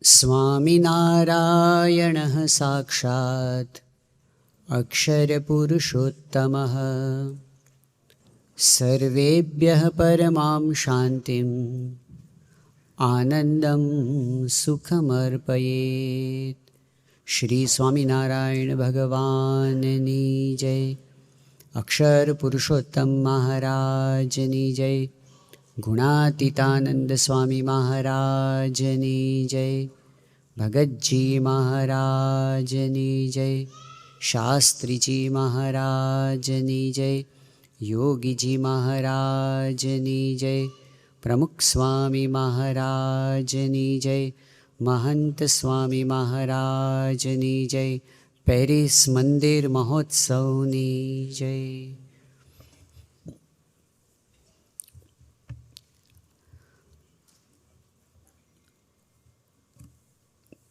स्वामिनारायणः साक्षात् अक्षरपुरुषोत्तमः सर्वेभ्यः परमां शान्तिम् आनन्दं सुखमर्पयेत्। श्री स्वामिनारायण भगवाननी जय। अक्षर पुरुषोत्तम महाराजनी जय। गुणातीतानंद स्वामी महाराजनी जय। भगतजी महाराजनी जय। शास्त्रीजी महाराजनी जय। योगीजी महाराजनी जय। प्रमुख स्वामी महाराजनी जय। महंत स्वामी महाराजनी जय। पेरिस मंदिर महोत्सवनी जय।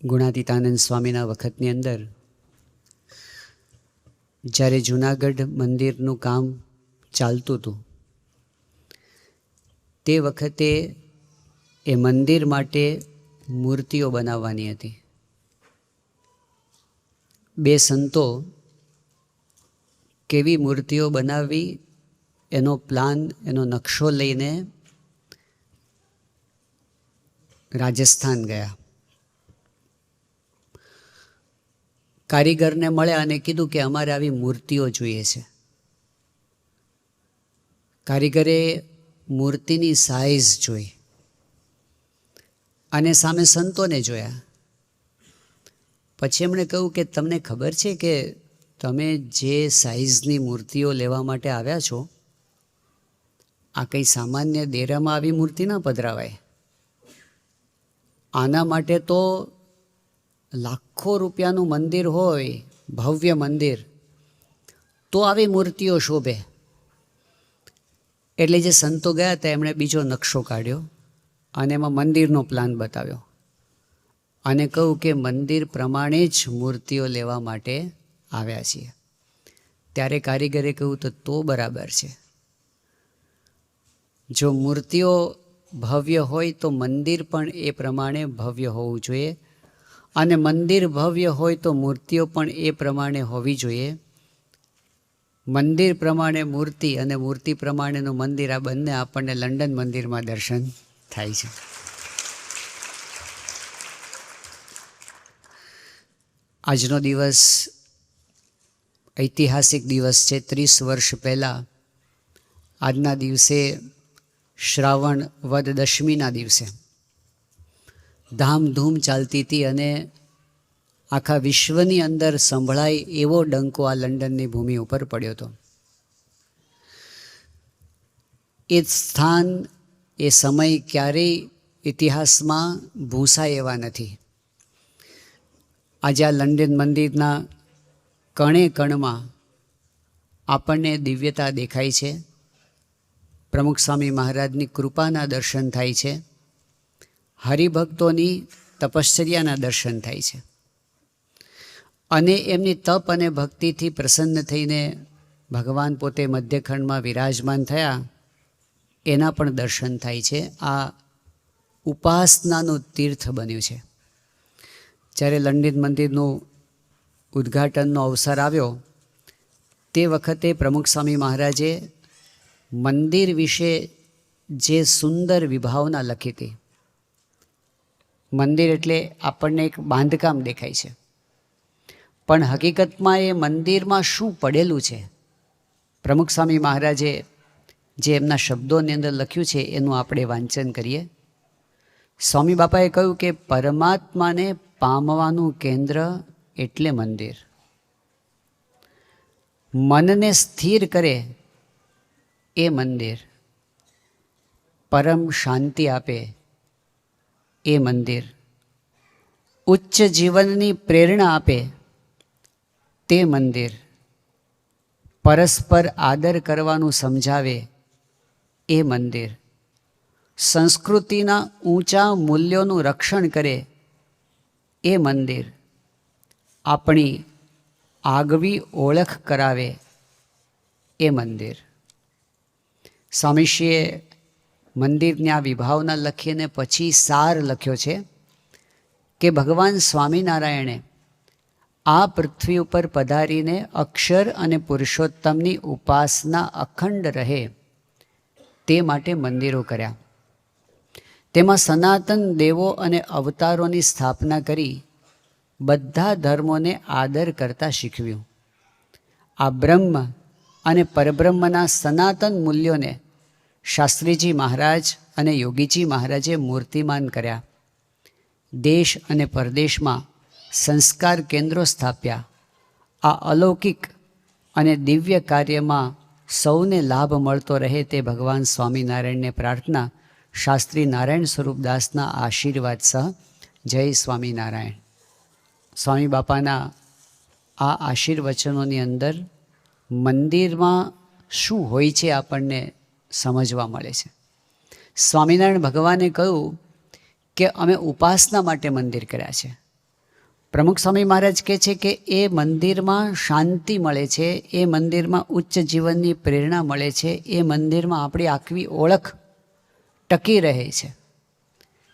ગુણાતીતાનંદ સ્વામીના વખતની અંદર જ્યારે જૂનાગઢ મંદિરનું કામ ચાલતું હતું તે વખતે એ મંદિર માટે મૂર્તિઓ બનાવવાની હતી. બે સંતો કેવી મૂર્તિઓ બનાવવી એનો પ્લાન, એનો નકશો લઈને રાજસ્થાન ગયા. કારીગરને મળ્યા અને કીધું કે અમારે આવી મૂર્તિઓ જોઈએ છે. કારીગરે મૂર્તિની સાઇઝ જોઈ અને સામે સંતોને જોયા. પછી એમણે કહ્યું કે તમને ખબર છે કે તમે જે સાઇઝની મૂર્તિઓ લેવા માટે આવ્યા છો, આ કંઈ સામાન્ય દેરામાં આવી મૂર્તિ ના પધરાવાય. આના માટે તો લાખો રૂપિયાનું મંદિર હોય, ભવ્ય મંદિર, તો આવી મૂર્તિઓ શોભે. એટલે જે સંતો ગયા હતા એમણે બીજો નકશો કાઢ્યો અને એમાં મંદિરનો પ્લાન બતાવ્યો અને કહ્યું કે મંદિર પ્રમાણે જ મૂર્તિઓ લેવા માટે આવ્યા છીએ. ત્યારે કારીગરે કહ્યું તો બરાબર છે. જો મૂર્તિઓ ભવ્ય હોય તો મંદિર પણ એ પ્રમાણે ભવ્ય હોવું જોઈએ અને મંદિર ભવ્ય હોય તો મૂર્તિઓ પણ એ પ્રમાણે હોવી જોઈએ. મંદિર પ્રમાણે મૂર્તિ અને મૂર્તિ પ્રમાણેનું મંદિર, આ બંને આપણને લંડન મંદિરમાં દર્શન થાય છે. આજનો દિવસ ઐતિહાસિક દિવસ છે. 30 વર્ષ પહેલાં આજના દિવસે શ્રાવણ વદ દશમીના દિવસે ધામધૂમ ચાલતી હતી અને આખા વિશ્વની અંદર સંભળાય એવો ડંકો આ લંડનની ભૂમિ ઉપર પડ્યો હતો. એ સ્થાન, એ સમય ક્યારેય ઇતિહાસમાં ભૂંસાય એવા નથી. આજે આ લંડન મંદિરના કણે કણમાં આપણને દિવ્યતા દેખાય છે. પ્રમુખ સ્વામી મહારાજની કૃપાના દર્શન થાય છે. હરિભક્તોની તપશ્ચર્યાના દર્શન થાય છે અને એમની તપ અને ભક્તિથી પ્રસન્ન થઈને ભગવાન પોતે મધ્યખંડમાં વિરાજમાન થયા એના પણ દર્શન થાય છે. આ ઉપાસનાનું તીર્થ બન્યું છે. જ્યારે લંડન મંદિરનું ઉદ્ઘાટનનો અવસર આવ્યો તે વખતે પ્રમુખ સ્વામી મહારાજે મંદિર વિશે જે સુંદર વિભાવના લખી હતી. મંદિર એટલે આપણને એક બાંધકામ દેખાય છે, પણ હકીકતમાં એ મંદિરમાં શું પડેલું છે, પ્રમુખ સ્વામી મહારાજે જે એમના શબ્દોની અંદર લખ્યું છે એનું આપણે વાંચન કરીએ. સ્વામી બાપાએ કહ્યું કે પરમાત્માને પામવાનું કેન્દ્ર એટલે મંદિર. મનને સ્થિર કરે એ મંદિર. પરમ શાંતિ આપે એ મંદિર. ઉચ્ચ જીવનની પ્રેરણા આપે તે મંદિર. પરસ્પર આદર કરવાનું સમજાવે એ મંદિર. સંસ્કૃતિના ઊંચા મૂલ્યોનું રક્ષણ કરે એ મંદિર. આપણી આગવી ઓળખ કરાવે એ મંદિર. સ્વામીશ્રીએ મંદિરની આ વિભાવના લખીને પછી સાર લખ્યો છે કે ભગવાન સ્વામિનારાયણે આ પૃથ્વી ઉપર પધારીને અક્ષર અને પુરુષોત્તમની ઉપાસના અખંડ રહે તે માટે મંદિરો કર્યા. તેમાં સનાતન દેવો અને અવતારોની સ્થાપના કરી બધા ધર્મોને આદર કરતા શીખવ્યું. આ બ્રહ્મ અને પરબ્રહ્મના સનાતન મૂલ્યોને શાસ્ત્રીજી મહારાજ અને યોગીજી મહારાજે મૂર્તિમાન કર્યા. દેશ અને પરદેશમાં સંસ્કાર કેન્દ્રો સ્થાપ્યા. આ અલૌકિક અને દિવ્ય કાર્યમાં સૌને લાભ મળતો રહે તે ભગવાન સ્વામિનારાયણને પ્રાર્થના. શાસ્ત્રી નારાયણ સ્વરૂપદાસના આશીર્વાદ સહ જય સ્વામિનારાયણ. સ્વામી બાપાના આ આશીર્વચનોની અંદર મંદિરમાં શું હોય છે આપણને સમજવા મળે છે. સ્વામિનારાયણ ભગવાને કહ્યું કે અમે ઉપાસના માટે મંદિર કર્યા છે. પ્રમુખ સ્વામી મહારાજ કહે છે કે એ મંદિરમાં શાંતિ મળે છે, એ મંદિરમાં ઉચ્ચ જીવનની પ્રેરણા મળે છે, એ મંદિરમાં આપણી આખી ઓળખ ટકી રહે છે.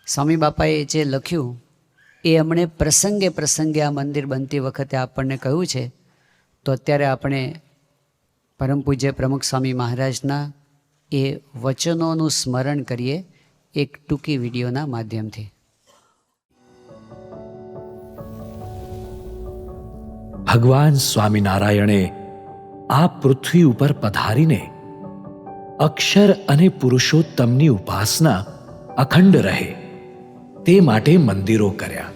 સ્વામી બાપાએ જે લખ્યું એ અમને પ્રસંગે પ્રસંગે આ મંદિર બનતી વખતે આપણને કહ્યું છે. તો અત્યારે આપણે પરમ પૂજ્ય પ્રમુખ સ્વામી મહારાજના એ વચનોનું સ્મરણ કરીએ એક ટૂંકી વિડીયોના માધ્યમથી. ભગવાન સ્વામિનારાયણે આ પૃથ્વી ઉપર પધારીને અક્ષર અને પુરુષોત્તમની ઉપાસના અખંડ રહે તે માટે મંદિરો કર્યા.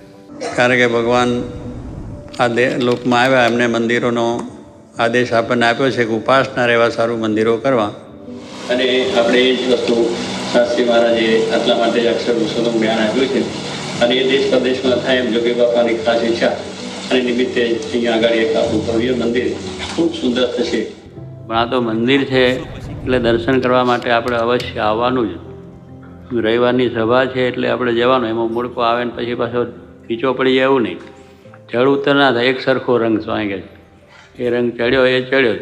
કારણ કે ભગવાન આ લોકમાં આવ્યા, એમને મંદિરોનો આદેશ આપણને આપ્યો છે કે ઉપાસના રહેવા સારું મંદિરો કરવા. અને આપણે એ જ વસ્તુ શાસ્ત્રી મહારાજે આટલા માટે અક્ષર પુરુષોત્તમ જ્ઞાન આપ્યું છે. અને એ દેશ પ્રદેશમાં થાય એમ જોગી બાપાની ખાસ ઈચ્છા અને નિમિત્તે અહીંયા આગળ એક આપણું ભવ્ય મંદિર ખૂબ સુંદર થશે. પણ આ તો મંદિર છે એટલે દર્શન કરવા માટે આપણે અવશ્ય આવવાનું જ. રવિવારની સભા છે એટલે આપણે જવાનું, એમાં મૂળકો આવે ને પછી પાછો ખીચો પડી જાય એવું નહીં. જળ ઉત્તર ના થાય, એક સરખો રંગ સ્વામી કહે છે એ રંગ ચડ્યો એ ચડ્યો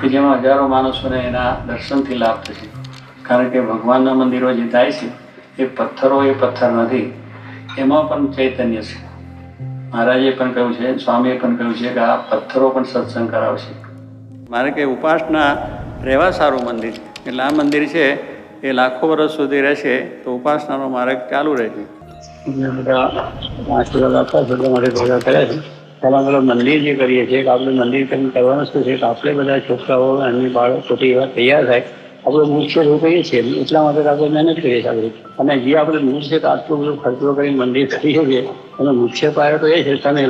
કે જેમાં હજારો માણસોને એના દર્શનથી લાભ થશે. કારણ કે ભગવાનના મંદિરો જે થાય છે એ પથ્થરો એ પથ્થર નથી, એમાં પણ ચૈતન્ય છે. મહારાજે પણ કહ્યું છે, સ્વામીએ પણ કહ્યું છે કે આ પથ્થરો પણ સત્સંગ કરાવશે. મારે કે ઉપાસના રહેવા સારું મંદિર છે એટલે આ મંદિર છે એ લાખો વર્ષ સુધી રહેશે તો ઉપાસનાનો માર્ગ ચાલુ રહેશે. બધા આશીર્વાદ આપવા બધા માટે ભેગા કર્યા છે. પહેલાં મંદિર જે કરીએ છીએ કે આપણે મંદિર કરીને કરવાનું શું છે કે આપણે બધા છોકરાઓ અને બાળકો એવા તૈયાર થાય. આપણે મુખ્ય એવું કહીએ છીએ એટલા માટે આપણે મહેનત કરીએ છીએ આપણે. અને જે આપણે મૂળ છે કે આટલું બધું ખર્ચો કરીને મંદિર કરીએ છીએ એનો મુખ્ય પાયો તો એ છે તમે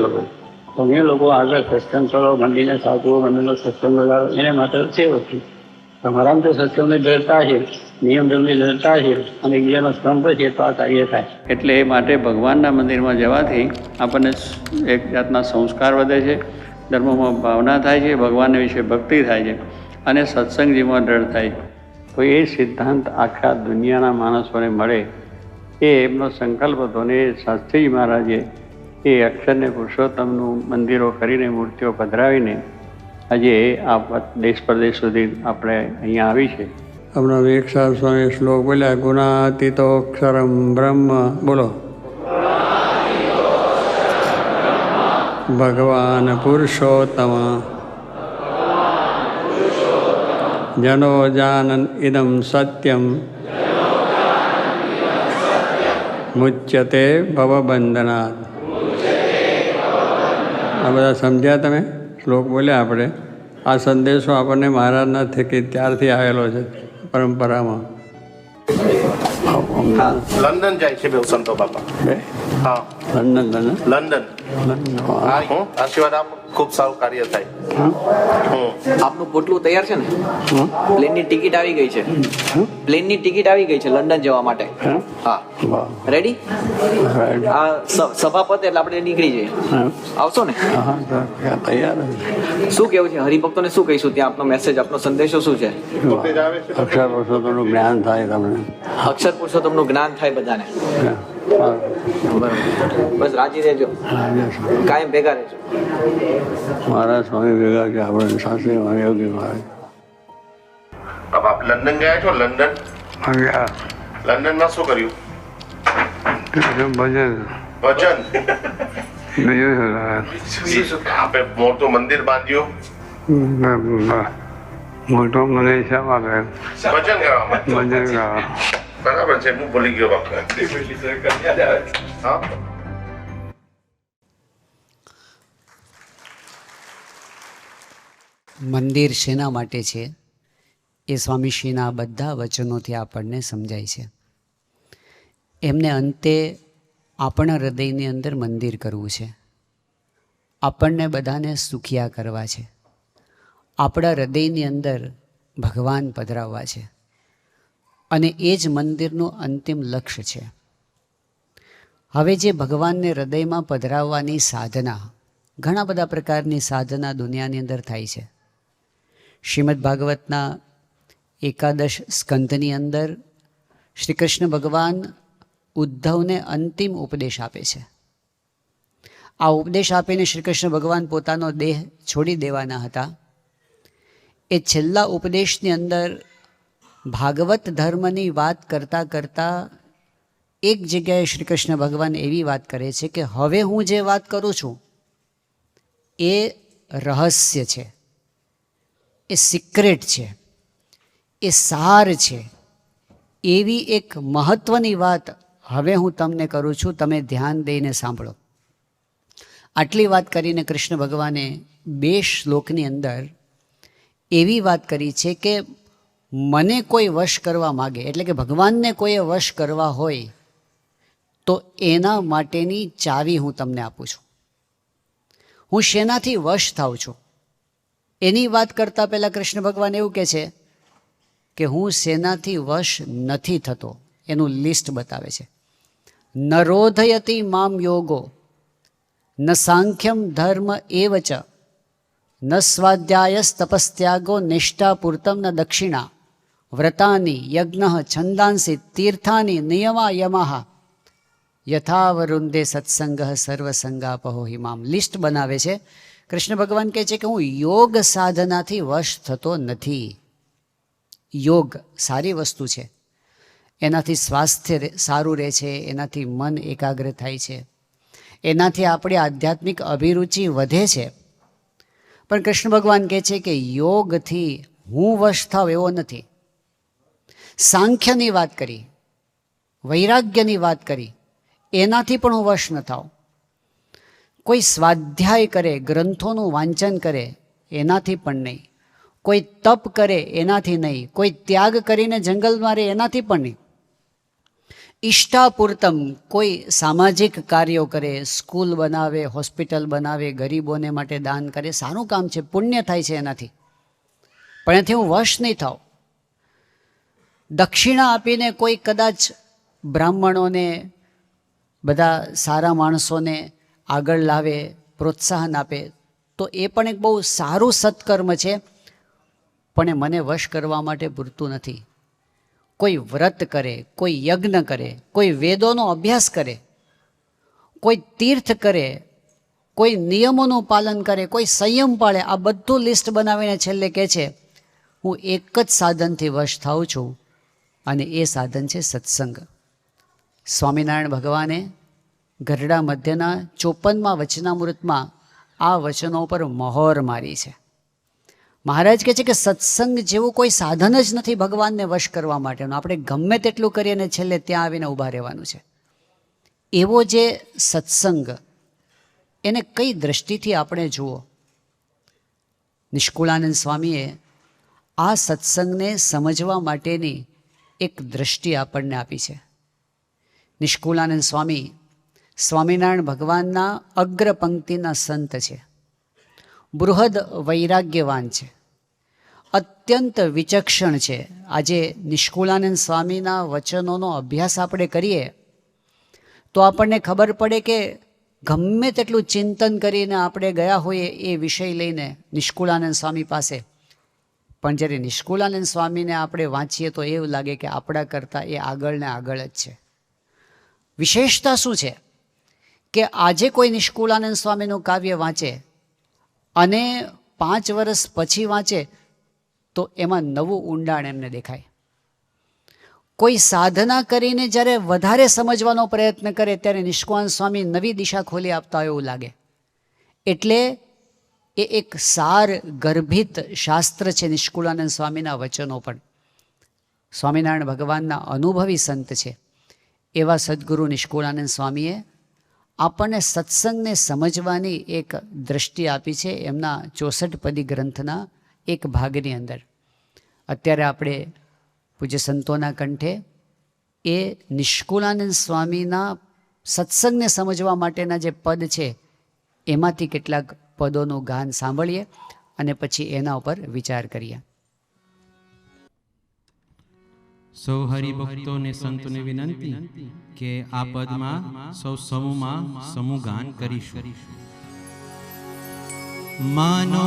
લોકો આગળ સત્સંગ કરો, મંદિરને સાચવો, મંદિરનો સત્સંગ લગાડો, એને માટે છે વસ્તુ. તમારા તો સત્સંગની દૃઢતા છે, નિયમ ધર્મની દૃઢતા છે અને બીજાનો સ્તંભ છે તો આ કાર્ય થાય. એટલે એ માટે ભગવાનના મંદિરમાં જવાથી આપણને એક જાતના સંસ્કાર વધે છે, ધર્મમાં ભાવના થાય છે, ભગવાનને વિશે ભક્તિ થાય છે અને સત્સંગ જીવનમાં દ્રઢ થાય છે. તો એ સિદ્ધાંત આખા દુનિયાના માણસોને મળે એ એમનો સંકલ્પ હતો. અને શાસ્ત્રીજી મહારાજે એ અક્ષરને પુરુષોત્તમનું મંદિરો કરીને મૂર્તિઓ પધરાવીને આજે આ દેશ પ્રદેશ સુધી આપણે અહીંયા આવી છે. હમણાં વિવેકાનંદ સ્વામી શ્લોક બોલ્યા, ગુણાતીતો અક્ષરમ બ્રહ્મ. બોલો, ભગવાન પુરુષોત્તમ જનો જાનન ઇદમ સત્યમ મુચ્યતે ભવબંધનાત. આ બધા સમજ્યા તમે? શ્લોક બોલ્યા આપણે. આ સંદેશો આપણને મહારાજના થકી ત્યારથી આવેલો છે પરંપરામાં. લંડન જાય છે બે સંતો બાપા. હા, લંડન. આશીર્વાદ આપ, ખૂબ સારું કાર્ય થાય. આપનું પોટલું તૈયાર છે ને? પ્લેનની ટિકિટ આવી ગઈ છે. પ્લેનની ટિકિટ આવી ગઈ છે લંડન જવા માટે. હા, રેડી? આ સભા પતે એટલે આપણે નીકળી જઈએ. આવશો ને? તૈયાર. શું કેવું છે હરિભક્તોને? શું કહીશું ત્યાં? આપનો મેસેજ, આપનો સંદેશો શું છે? અક્ષર પુરુષોત્તમનું જ્ઞાન થાય તમને. અક્ષર પુરુષોત્તમનું જ્ઞાન થાય બધાને. બરાબર, બસ રાજી રહેજો, કાયમ ભેગા રહેજો. મારા સ્વામી ભેગા કે આપણે શાસ્ત્રી યોગી મહારાજ. આપ લંડન ગયા છો? લંડન, લંડનમાં શું કર્યું? ભજન ભજન બીજું આપે મોટું મંદિર બાંધ્યું મોટો મને હિસાબ આપે ભજન કરવા માટે મંદિર ગાવા બરાબર છે હું ભૂલી ગયો બાપા હા મંદિર શેના માટે છે એ સ્વામીશ્રીના બધા વચનોથી આપણને સમજાય છે. એમને અંતે આપણા હૃદયની અંદર મંદિર કરવું છે, આપણને બધાને સુખિયા કરવા છે, આપણા હૃદયની અંદર ભગવાન પધરાવવા છે, અને એ જ મંદિરનું અંતિમ લક્ષ્ય છે. હવે જે ભગવાનને હૃદયમાં પધરાવવાની સાધના, ઘણા બધા પ્રકારની સાધના દુનિયાની અંદર થાય છે. શ્રીમદ ભાગવતના 11 સ્કંધની અંદર શ્રી કૃષ્ણ ભગવાન ઉદ્ધવને અંતિમ ઉપદેશ આપે છે. આ ઉપદેશ આપીને શ્રી કૃષ્ણ ભગવાન પોતાનો દેહ છોડી દેવાના હતા. એ છેલ્લા ઉપદેશની અંદર ભાગવત ધર્મની વાત કરતાં કરતાં એક જગ્યાએ શ્રી કૃષ્ણ ભગવાન એવી વાત કરે છે કે હવે હું જે વાત કરું છું એ રહસ્ય છે, એ સિક્રેટ છે, એ સાર છે. એવી એક મહત્વની વાત હવે હું તમને કરું છું, તમે ધ્યાન દઈને સાંભળો. આટલી વાત કરીને કૃષ્ણ ભગવાને 2 શ્લોકની અંદર એવી વાત કરી છે કે મને કોઈ વશ કરવા માગે, એટલે કે ભગવાનને કોઈએ વશ કરવા હોય તો એના માટેની ચાવી હું તમને આપું છું. હું શેનાથી વશ થાઉં છું એની વાત કરતાં પહેલાં કૃષ્ણ ભગવાન એવું કહે છે કે હું શેનાથી વશ નથી થતો એનું લિસ્ટ બતાવે છે. ન રોધયતિ મામ યોગો ન સાંખ્યમ ધર્મ એવ ચ ન સ્વાધ્યાયસ તપસ્ત્યાગો નિષ્ઠાપૂર્તમ ન દક્ષિણા વ્રતાની યજ્ઞ છંદાંસી તીર્થાની નિયમા યમાહ યથાવરુંદે સત્સંગ સર્વસંગાપહો હિમામ. લિસ્ટ બનાવે છે. કૃષ્ણ ભગવાન કહે છે કે હું યોગ સાધનાથી વશ થતો નથી. યોગ સારી વસ્તુ છે, એનાથી સ્વાસ્થ્ય સારું રહે છે, એનાથી મન એકાગ્ર થાય છે, એનાથી આપણી આધ્યાત્મિક અભિરુચિ વધે છે. પણ કૃષ્ણ ભગવાન કહે છે કે યોગથી હું વશ થાવ એવો નથી. સાંખ્યની વાત કરી, વૈરાગ્યની વાત કરી, એનાથી પણ હું વશ ન થાવ. કોઈ સ્વાધ્યાય કરે, ગ્રંથોનું વાંચન કરે, એનાથી પણ નહીં. કોઈ તપ કરે એનાથી નહીં. કોઈ ત્યાગ કરીને જંગલમાં રહે એનાથી પણ નહીં. ઈષ્ટાપૂર્તમ કોઈ સામાજિક કાર્યો કરે, સ્કૂલ બનાવે, હોસ્પિટલ બનાવે, ગરીબોને માટે દાન કરે, સારું કામ છે, પુણ્ય થાય છે એનાથી, પણ એનાથી હું વશ નહીં થાવ. દક્ષિણા આપીને કોઈ કદાચ બ્રાહ્મણોને, બધા સારા માણસોને આગળ લાવે, પ્રોત્સાહન આપે તો એ પણ એક બહુ સારું સત્કર્મ છે, પણ એ મને વશ કરવા માટે પૂરતું નથી. કોઈ વ્રત કરે, કોઈ યજ્ઞ કરે, કોઈ વેદોનો અભ્યાસ કરે, કોઈ તીર્થ કરે, કોઈ નિયમોનું પાલન કરે, કોઈ સંયમ પાળે, આ બધું લિસ્ટ બનાવીને છેલ્લે કહે છે હું એક જ સાધનથી વશ થાઉં છું, અને એ સાધન છે સત્સંગ. સ્વામિનારાયણ ભગવાને ગરડા મધ્યના 54મા વચનામૃતમાં આ વચનો પર મહોર મારી છે. મહારાજ કહે છે કે સત્સંગ જેવું કોઈ સાધન જ નથી ભગવાનને વશ કરવા માટેનું. આપણે ગમે તેટલું કરીએ ને છેલ્લે ત્યાં આવીને ઊભા રહેવાનું છે. એવો જે સત્સંગ, એને કઈ દ્રષ્ટિથી આપણે જુઓ. નિષ્કુળાનંદ સ્વામીએ આ સત્સંગને સમજવા માટેની એક દ્રષ્ટિ આપણને આપી છે. નિષ્કુળાનંદ સ્વામી સ્વામિનારાયણ ભગવાનના અગ્ર પંક્તિના સંત છે, બૃહદ વૈરાગ્યવાન છે, અત્યંત વિચક્ષણ છે. આજે નિષ્કુળાનંદ સ્વામીના વચનોનો અભ્યાસ આપણે કરીએ તો આપણને ખબર પડે કે ગમે તેટલું ચિંતન કરીને આપણે ગયા હોઈએ એ વિષય લઈને નિષ્કુળાનંદ સ્વામી પાસે, પણ જ્યારે નિષ્કુળાનંદ સ્વામીને આપણે વાંચીએ તો એવું લાગે કે આપણા કરતાં એ આગળ ને આગળ જ છે. વિશેષતા શું છે કે આજે કોઈ નિષ્કુળાનંદ સ્વામીનું કાવ્ય વાંચે અને 5 વર્ષ પછી વાંચે તો એમાં નવું ઊંડાણ એમને દેખાય. કોઈ સાધના કરીને જ્યારે વધારે સમજવાનો પ્રયત્ન કરે ત્યારે નિષ્કુળાનંદ સ્વામી નવી દિશા ખોલી આપતા હોય એવું લાગે. એટલે એ એક સાર ગર્ભિત શાસ્ત્ર છે નિષ્કુળાનંદ સ્વામીના વચનો પણ. સ્વામિનારાયણ ભગવાનના અનુભવી સંત છે એવા સદગુરુ નિષ્કુળાનંદ સ્વામીએ આપણને સત્સંગને સમજવાની એક દ્રષ્ટિ આપી છે એમના 64 પદી ગ્રંથના એક ભાગની અંદર. અત્યારે આપણે પૂજ્ય સંતોના કંઠે એ નિષ્કુળાનંદ સ્વામીના સત્સંગને સમજવા માટેના જે પદ છે એમાંથી કેટલાક પદોનું ગાન સાંભળીએ અને પછી એના ઉપર વિચાર કરીએ. સૌ હરિભક્તોને સંતોને વિનંતી કે આ પદમાં સૌ સમૂહમાં સમૂહ ગાન કરીશું. માનો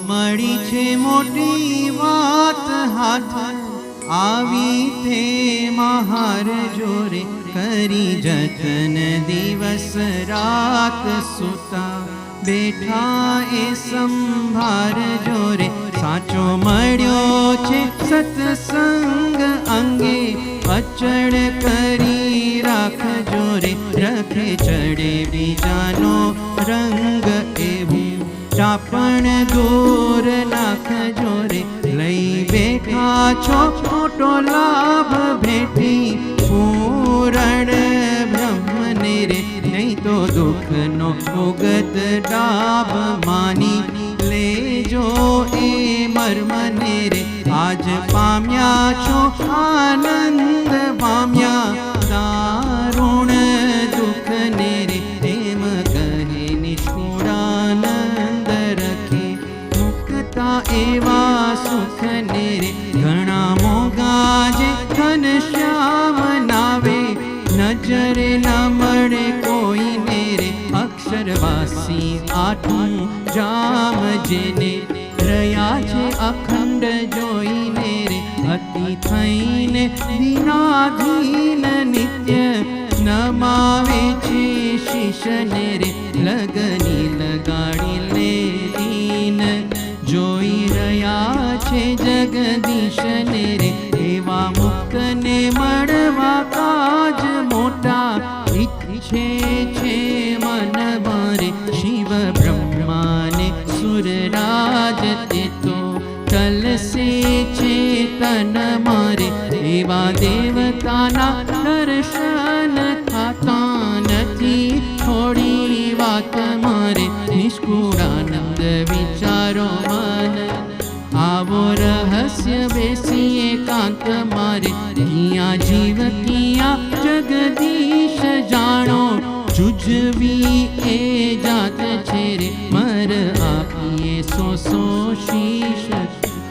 મળી છે મોટી વાત હાથ આવી તે મહાર જોરે કરી જતન દિવસ રાત સુતા બેઠા એ સંભાર જોરે સાચો મળ્યો છે સત્સંગ અંગે અચળ કરી રાખજો રે રખે ચડે બીજાનો રંગ એવું ચાપણ દૂર નાખજો રે લઈ બેઠા છો મોટો લાભ ભેટી પૂરણ બ્રહ્મને રે નહીં તો દુઃખનો ઉગત ડાભ માની લેજો એ મર્મને રે આજ પામ્યા છો આનંદ પામ્યા દારુણ દુઃખને રે એમ કહે નિષ્કુળાનંદ રખે મુક્તા એવા સુખને રે ઘણા મોગા જે ઘનશ્યામ નાવે નજરે ન મળે કોઈને રે અક્ષરવાસી આઠું જામ જેને રહ્યા છે અખંડ જોઈને રે અતિ થઈને દિનાધીન નિત્ય નમાવે છે શિષને રે લગની લગાડી લે દીન જોઈ રહ્યા છે જગદીશને રે એવા મુક્તને મળવા કાજ મોટા ઈચ્છે છે મન મારે શિવ બ્રહ્માને સુરરાજ તે તો તલસે છે તન મારે એવા દેવતાના દર્શન થતા નથી થોડી વાત મારે નિષ્કુળાનંદ વિચારો મન આવો રહસ્ય બેસીએ કાંત મારે કિયા જીવ કિયા જગદીશ જાણો જુજવી એ જાત છે રે મર આપીએ સો શીશ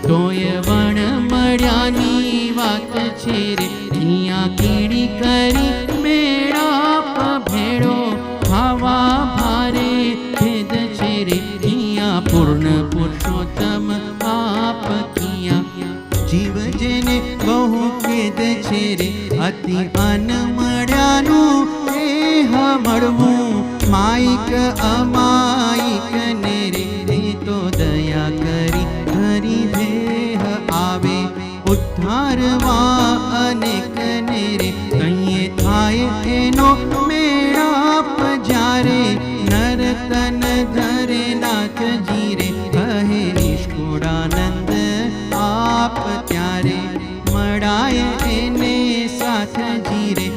તોય વણ મળ્યાની વાત છે રે કિયા કીડી કરી મેળાપ ભેડો ખાવા ભારે ભેદ છે રે કિયા પૂર્ણ પુરુષોત્તમ આપ કિયા જીવ જેને બહુ ખેદ છે રે અતિ અન મળ્યાનું એ મળવું માઈક અમાઈક ને રે તો દયા કરી ધરી દેહ આવે ઉદ્ધારવા અનેક ને રે કહીએ થાય એનો મેળાપ જ્યારે નરતન ધરે નાથજી રે કહે નિષ્કુળાનંદ આપ ત્યારે મળાય એને સાથજી રે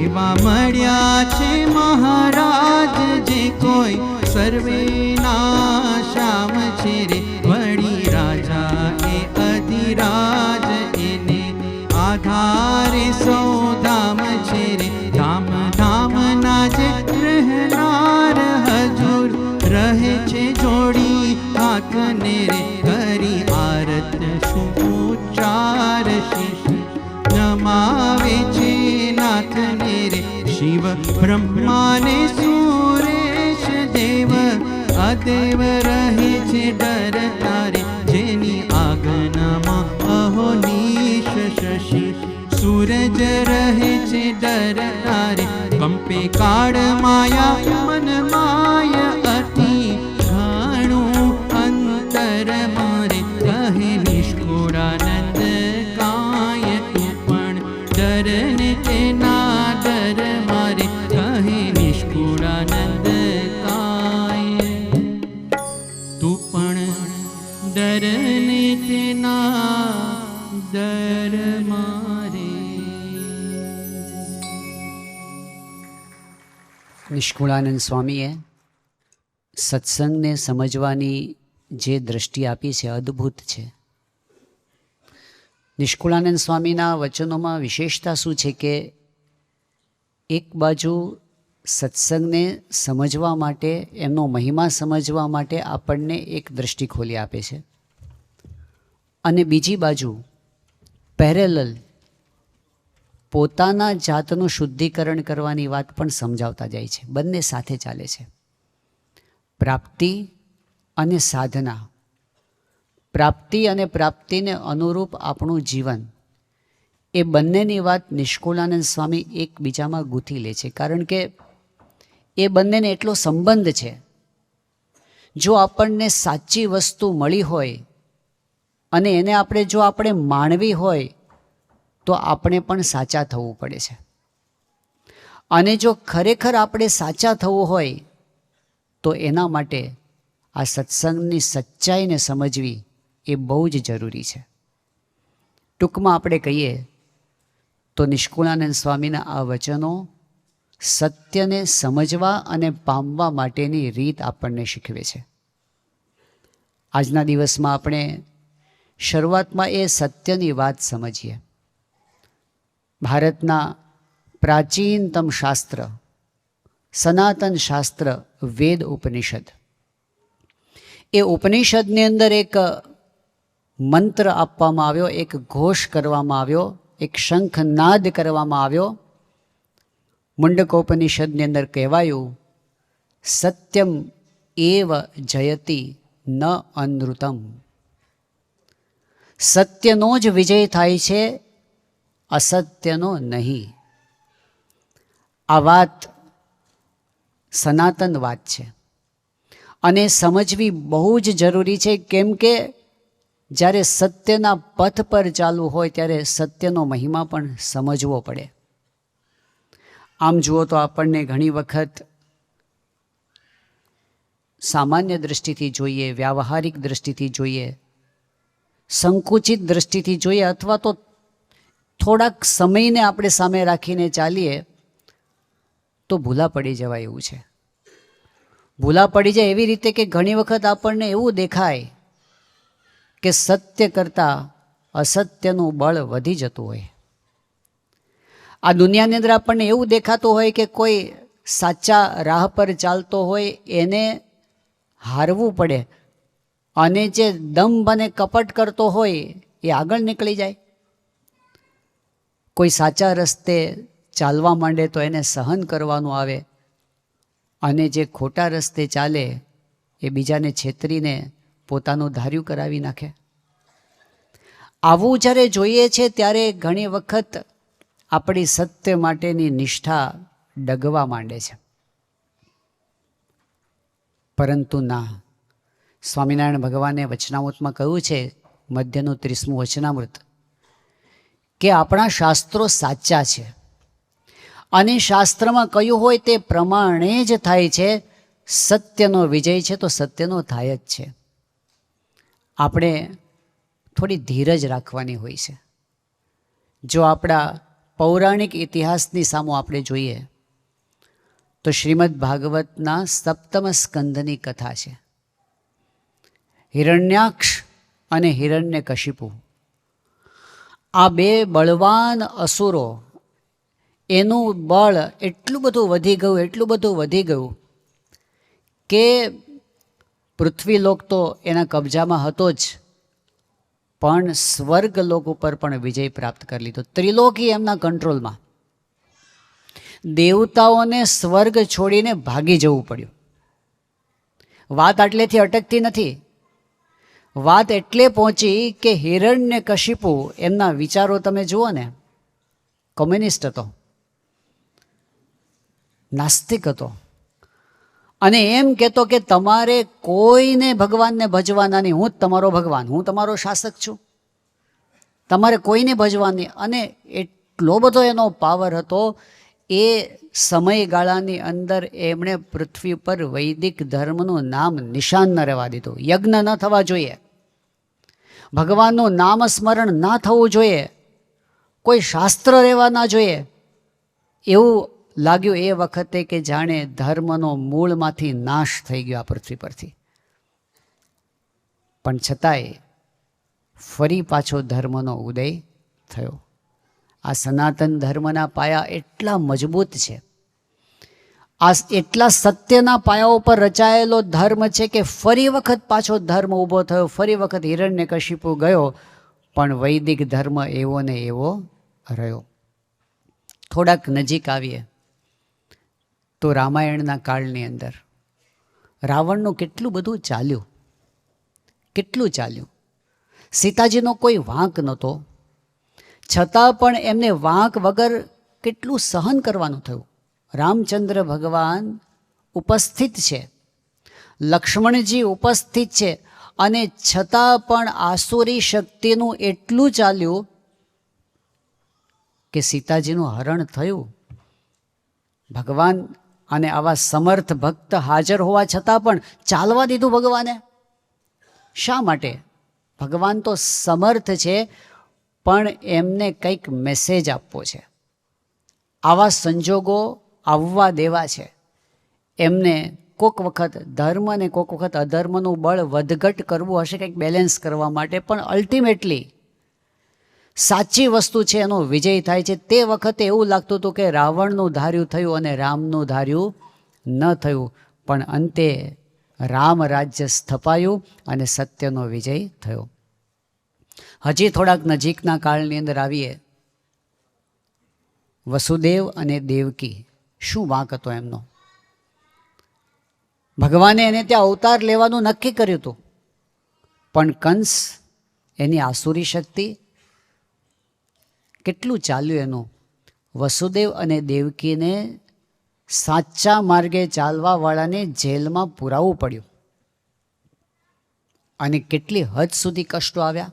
એવા મળ્યા છે મહારાજ જે કોઈ સર્વે નાશામ છે રે વળી રાજા એ અધિરાજ એને આધારે સૌ ધામ છે રે ધામ ધામ ના જે રહેનાર હજુર રહે છે જોડી હાથને રે કરી આરત શુચાર શિષ નમાવે છે નાથને રે શિવ બ્રહ્માને સુરેશ દેવ અદેવ રહે છે ડર તારે જેની આજ્ઞામાં અહોનીશ શશી સૂરજ રહે છે ડર તારે કંપે કાળ માયા મન માય અતિ ઘણું અંતર મારે કહે નિષ્કુળાનંદ કાય તું પણ ડર ગૌરાનંદ કાય તું પણ ડરને તેના દર મારે. નિષ્કુળાનંદ સ્વામીએ સત્સંગને સમજવાની જે દ્રષ્ટિ આપી છે અદ્ભુત છે. નિષ્કુળાનંદ સ્વામીના વચનોમાં વિશેષતા શું છે કે એક બાજુ સત્સંગને સમજવા માટે, એમનો મહિમા સમજવા માટે આપણને એક દ્રષ્ટિ ખોલી આપે છે, અને બીજી બાજુ પેરેલલ પોતાના જાતનું શુદ્ધિકરણ કરવાની વાત પણ સમજાવતા જાય છે. બંને સાથે ચાલે છે. પ્રાપ્તિ અને સાધના, પ્રાપ્તિ અને પ્રાપ્તિને અનુરૂપ આપણું જીવન, એ બંનેની વાત નિષ્કુળાનંદ સ્વામી એકબીજામાં ગૂંથી લે છે. કારણ કે એ બંનેને એટલો સંબંધ છે. જો આપણને સાચી વસ્તુ મળી હોય અને એને આપણે માણવી હોય તો આપણે પણ સાચા થવું પડે છે. અને જો ખરેખર આપણે સાચા થવું હોય તો એના માટે આ સત્સંગની સચ્ચાઈને સમજવી એ બહુ જ જરૂરી છે. ટૂંકમાં આપણે કહીએ તો નિષ્કુળાનંદ સ્વામીના આ વચનો સત્યને સમજવા અને પામવા માટેની રીત આપણને શીખવે છે. આજના દિવસમાં આપણે શરૂઆતમાં એ સત્યની વાત સમજીએ. ભારતના પ્રાચીનતમ શાસ્ત્ર, સનાતન શાસ્ત્ર વેદ ઉપનિષદ, એ ઉપનિષદની અંદર એક મંત્ર આપવામાં આવ્યો, એક ઘોષ કરવામાં આવ્યો, એક શંખનાદ કરવામાં આવ્યો. મુંડકોપનિષદની અંદર કહેવાયું, સત્યમ એવ જયતિ ન અનૃતમ. સત્યનો જ વિજય થાય છે, અસત્યનો નહીં. આ વાત સનાતન વાત છે અને સમજવી બહુ જ જરૂરી છે. કેમ કે જ્યારે સત્યના પથ પર ચાલવું હોય ત્યારે સત્યનો મહિમા પણ સમજવો પડે. આમ જુઓ તો આપણને ઘણી વખત સામાન્ય દ્રષ્ટિથી જોઈએ, વ્યાવહારિક દ્રષ્ટિથી જોઈએ, સંકુચિત દ્રષ્ટિથી જોઈએ, અથવા તો થોડાક સમયને આપણે સામે રાખીને ચાલીએ તો ભૂલા પડી જવાય એવું છે. ભૂલા પડી જાય એવી રીતે કે ઘણી વખત આપણને એવું દેખાય કે સત્ય કરતાં અસત્યનું બળ વધી જતું હોય. આ દુનિયાની અંદર આપણને એવું દેખાતું હોય કે કોઈ સાચા રાહ પર ચાલતો હોય એને હારવું પડે, અને જે દંભ અને કપટ કરતો હોય એ આગળ નીકળી જાય. કોઈ સાચા રસ્તે ચાલવા માંડે તો એને સહન કરવાનું આવે, અને જે ખોટા રસ્તે ચાલે એ બીજાને છેતરીને પોતાનું ધાર્યું કરાવી નાખે. આવું જ્યારે જોઈએ છે ત્યારે ઘણી વખત આપણી સત્ય માટેની નિષ્ઠા ડગવા માંડે છે. પરંતુ ના, સ્વામિનારાયણ ભગવાને વચનામૃતમાં કહ્યું છે, મધ્યનું 30મું વચનામૃત, કે આપણા શાસ્ત્રો સાચા છે અને શાસ્ત્રમાં કહ્યું હોય તે પ્રમાણે જ થાય છે. સત્યનો વિજય છે તો સત્યનો થાય જ છે. આપણે થોડી ધીરજ રાખવાની હોય છે. જો આપણા પૌરાણિક ઇતિહાસની સામું આપણે જોઈએ તો શ્રીમદ ભાગવતના 7મ સ્કંધની કથા છે. હિરણ્યાક્ષ અને હિરણ્યકશિપુ, આ બે બળવાન અસુરો, એનું બળ એટલું બધું વધી ગયું કે પૃથ્વીલોક તો એના કબજામાં હતો જ, પણ સ્વર્ગલોક ઉપર પણ વિજય પ્રાપ્ત કરી લીધો. ત્રિલોકી એમના કંટ્રોલમાં. દેવતાઓને સ્વર્ગ છોડીને ભાગી જવું પડ્યું. વાત આટલેથી અટકતી નથી. વાત એટલે પહોંચી કે હિરણ્યકશિપુ, એમના વિચારો તમે જુઓ ને, કોમ્યુનિસ્ટ હતો, નાસ્તિક હતો, અને એમ કહેતો કે તમારે કોઈને ભગવાનને ભજવાના નહીં, હું જ તમારો ભગવાન, હું તમારો શાસક છું, તમારે કોઈને ભજવાની. અને એટલો બધો એનો પાવર હતો એ સમયગાળાની અંદર એમણે પૃથ્વી પર વૈદિક ધર્મનું નામ નિશાન ન રહેવા દીધું. યજ્ઞ ન થવા જોઈએ, ભગવાનનું નામ સ્મરણ ના થવું જોઈએ, કોઈ શાસ્ત્ર રહેવા ના જોઈએ. એવું લાગ્યું એ વખતે કે જાણે ધર્મનો મૂળમાંથી નાશ થઈ ગયો આ પૃથ્વી પરથી. પણ છતાંય ફરી પાછો ધર્મનો ઉદય થયો. આ સનાતન ધર્મના પાયા એટલા મજબૂત છે, આ એટલા સત્યના પાયા ઉપર રચાયેલો ધર્મ છે કે ફરી વખત પાછો ધર્મ ઊભો થયો. ફરી વખત હિરણ્યકશિપુ ગયો, પણ વૈદિક ધર્મ એવો ને એવો રહ્યો. થોડાક નજીક આવીએ તો રામાયણના કાળની અંદર રાવણનું કેટલું બધું ચાલ્યું, કેટલું ચાલ્યું. સીતાજીનો કોઈ વાંક નહોતો, છતાં પણ એમને વાંક વગર કેટલું સહન કરવાનું થયું. રામચંદ્ર ભગવાન ઉપસ્થિત છે, લક્ષ્મણજી ઉપસ્થિત છે, અને છતાં પણ આસુરી શક્તિનું એટલું ચાલ્યું કે સીતાજીનું હરણ થયું. ભગવાન અને આવા સમર્થ ભક્ત હાજર હોવા છતાં પણ ચાલવા દીધું ભગવાને. શા માટે? ભગવાન તો સમર્થ છે, પણ એમને કંઈક મેસેજ આપવો છે. આવા સંજોગો આવવા દેવા છે. એમને કોક વખત ધર્મ અને કોક વખત અધર્મનું બળ વધઘટ કરવું હશે, કંઈક બેલેન્સ કરવા માટે. પણ અલ્ટિમેટલી સાચી વસ્તુ છે એનો વિજય થાય છે. તે વખતે એવું લાગતું હતું કે રાવણનું ધાર્યું થયું અને રામનું ધાર્યું ન થયું, પણ અંતે રામ રાજ્ય સ્થપાયું અને સત્યનો વિજય થયો. હજી થોડાક નજીકના કાળની અંદર આવીએ. વસુદેવ અને દેવકી, શું વાંક હતો એમનો? ભગવાને એને ત્યાં અવતાર લેવાનું નક્કી કર્યું હતું, પણ કંસ એની આસુરી શક્તિ કેટલું ચાલ્યું એનું. વસુદેવ અને દેવકીને સાચા માર્ગે ચાલવાવાળાને જેલમાં પુરાવવું પડ્યું. અને કેટલી હદ સુધી કષ્ટો આવ્યા.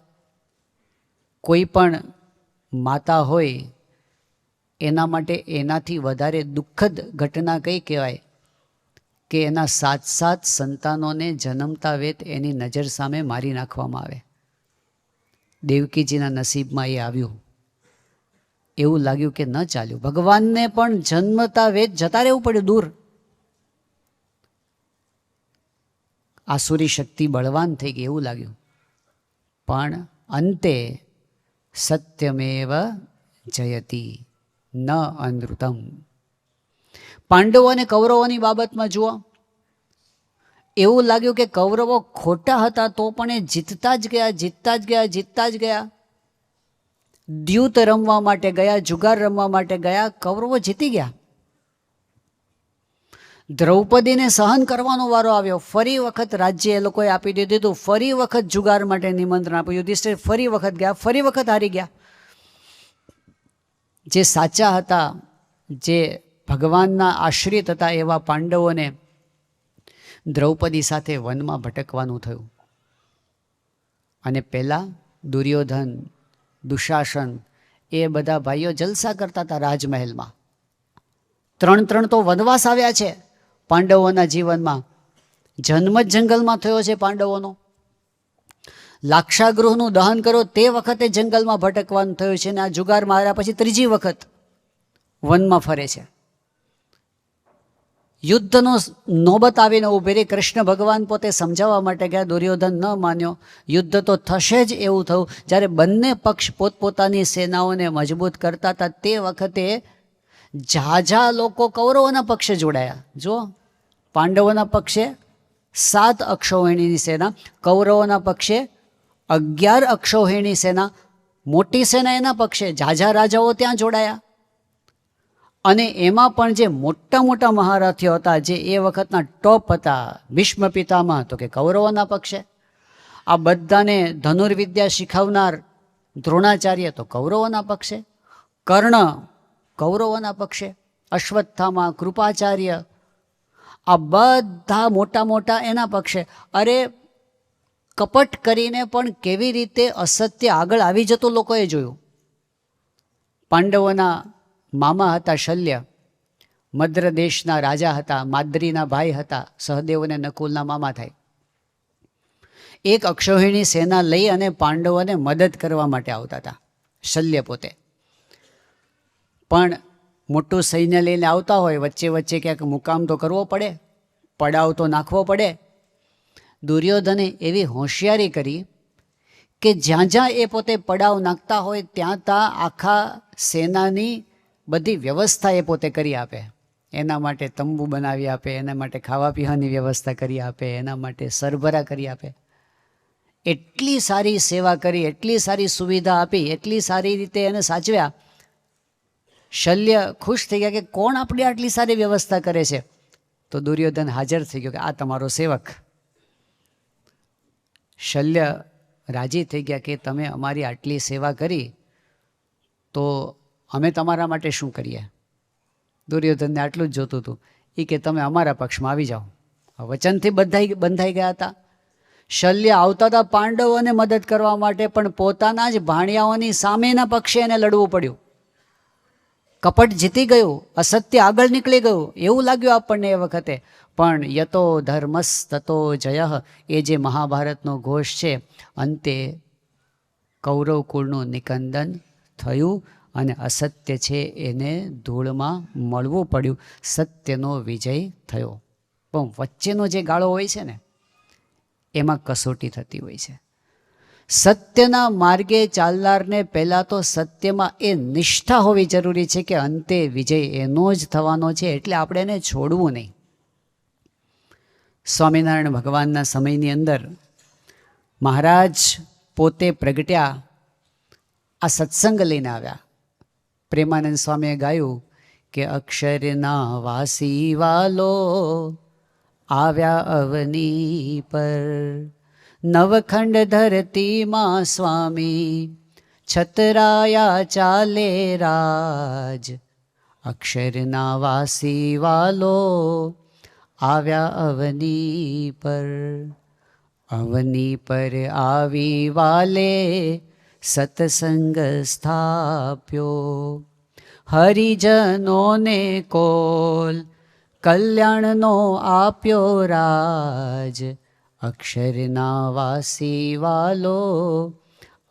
કોઈ પણ માતા હોય એના માટે એનાથી વધારે દુઃખદ ઘટના કઈ કહેવાય કે એના 7 સંતાનોને જન્મતા વેત એની નજર સામે મારી નાખવામાં આવે. દેવકીજીના નસીબમાં એ આવ્યું. એવું લાગ્યું કે ન ચાલ્યું. ભગવાનને પણ જન્મતા વેત જતા રહેવું પડ્યું દૂર. આસુરી શક્તિ બળવાન થઈ ગઈ એવું લાગ્યું. પણ અંતે સત્યમેવ જયતિ ન અનૃતમ. પાંડવો અને કૌરવોની બાબતમાં જુઓ, એવું લાગ્યું કે કૌરવો ખોટા હતા તો પણ એ જીતતા જ ગયા, જીતતા જ ગયા, જીતતા જ ગયા. દ્યુત રમવા માટે ગયા, જુગાર રમવા માટે ગયા, કૌરવો જીતી ગયા. દ્રૌપદીને સહન કરવાનો વારો આવ્યો. ફરી વખત રાજ્ય એ લોકોએ આપી દીધું હતું. ફરી વખત જુગાર માટે નિમંત્રણ આપ્યું. યુધિષ્ઠિર ફરી વખત ગયા, ફરી વખત હારી ગયા. જે સાચા હતા, જે ભગવાનના આશ્રિત હતા, એવા પાંડવોને દ્રૌપદી સાથે વનમાં ભટકવાનું થયું. અને પહેલાં દુર્યોધન, દુશાસન એ બધા ભાઈઓ જલસા કરતા હતા રાજમહેલમાં. 3 તો વનવાસ આવ્યા છે પાંડવોના જીવનમાં. જન્મ જ જંગલમાં થયો છે પાંડવોનો. લાક્ષાગૃહનું દહન કરો તે વખતે જંગલમાં ભટકવાનું થયું છે, અને આ જુગાર માર્યા પછી 3જી વખત વનમાં ફરે છે. યુદ્ધનો નોબત આવીને ઊભી રહી. કૃષ્ણ ભગવાન પોતે સમજાવવા માટે ગયા, દુર્યોધન ન માન્યો. યુદ્ધ તો થશે જ એવું થયું. જ્યારે બંને પક્ષ પોતપોતાની સેનાઓને મજબૂત કરતા હતા તે વખતે ઝાઝા લોકો કૌરવોના પક્ષે જોડાયા. જો પાંડવોના પક્ષે 7 અક્ષૌહિણીની સેના, કૌરવોના પક્ષે 11 અક્ષૌહિણી સેના. મોટી સેના એના પક્ષે, ઝાઝા રાજાઓ ત્યાં જોડાયા. અને એમાં પણ જે મોટા મોટા મહારથીઓ હતા, જે એ વખતના ટોપ હતા, ભીષ્મ પિતામહ તો કે કૌરવોના પક્ષે. આ બધાને ધનુર્વિદ્યા શીખવનાર દ્રોણાચાર્ય તો કૌરવોના પક્ષે. કર્ણ કૌરવોના પક્ષે. અશ્વત્થામા, કૃપાચાર્ય, આ બધા મોટા મોટા એના પક્ષે. અરે કપટ કરીને પણ કેવી રીતે અસત્ય આગળ આવી જતું લોકોએ જોયું. પાંડવોના મામા હતા શલ્ય, મદ્ર દેશના રાજા હતા, માદ્રીના ભાઈ હતા, સહદેવ અને નકુલના મામા થાય. એક અક્ષૌહિણી સેના લઈ અને પાંડવોને મદદ કરવા માટે આવતા હતા. શલ્ય પોતે પણ મોટું સૈન્ય લઈને આવતા હોય, વચ્ચે વચ્ચે ક્યાંક મુકામ તો કરવો પડે, પડાવ તો નાખવો પડે. દુર્યોધને એવી હોશિયારી કરી કે જ્યાં જ્યાં એ પોતે પડાવ નાખતા હોય ત્યાં ત્યાં આખા સેનાની બધી વ્યવસ્થા એ પોતે કરી આપે. એના માટે તંબુ બનાવી આપે, એના માટે ખાવા પીવાની વ્યવસ્થા કરી આપે, એના માટે સરભરા કરી આપે. એટલી સારી સેવા કરી, એટલી સારી સુવિધા આપી, એટલી સારી રીતે એને સાચવ્યા. શલ્ય ખુશ થઈ ગયા કે કોણ આપણી આટલી સારી વ્યવસ્થા કરે છે. તો દુર્યોધન હાજર થઈ ગયો કે આ તમારો સેવક. શલ્ય રાજી થઈ ગયા કે તમે અમારી આટલી સેવા કરી તો અમે તમારા માટે શું કરીએ. દુર્યોધનને આટલું જ જોતું હતું, એ કે તમે અમારા પક્ષમાં આવી જાઓ. વચનથી બંધાઈ ગયા હતા. શલ્ય આવતા હતા પાંડવોને મદદ કરવા માટે, પણ પોતાના જ ભાણિયાઓની સામેના પક્ષે એને લડવું પડ્યું. કપટ જીતી ગયું, અસત્ય આગળ નીકળી ગયું એવું લાગ્યું આપણને એ વખતે. પણ યતો ધર્મસ તતો જય, એ જે મહાભારતનો ઘોષ છે, અંતે કૌરવ કુળનું નિકંદન થયું અને અસત્ય છે એને ધૂળમાં મળવું પડ્યું. સત્યનો વિજય થયો. પણ વચ્ચેનો જે ગાળો હોય છે ને એમાં કસોટી થતી હોય છે. સત્યના માર્ગે ચાલનારને પહેલાં તો સત્યમાં એ નિષ્ઠા હોવી જરૂરી છે કે અંતે વિજય એનો જ થવાનો છે, એટલે આપણે એને છોડવું નહીં. સ્વામિનારાયણ ભગવાનના સમયની અંદર મહારાજ પોતે પ્રગટ્યા, આ સત્સંગ લઈને આવ્યા. પ્રેમાનંદ સ્વામીએ ગાયું કે અક્ષરના વાસી વાલો આવ્યા અવની પર, નવખંડ ધરતીમાં સ્વામી છતરાયા ચાલે રાજ. અક્ષરના વાસી વાલો આવ્યા અવની પર, અવની પર આવી વાલે સત્સંગ સ્થાપ્યો. હરિજનોને કોલ કલ્યાણનો આપ્યો રાજ. અક્ષરના વાસી વાલો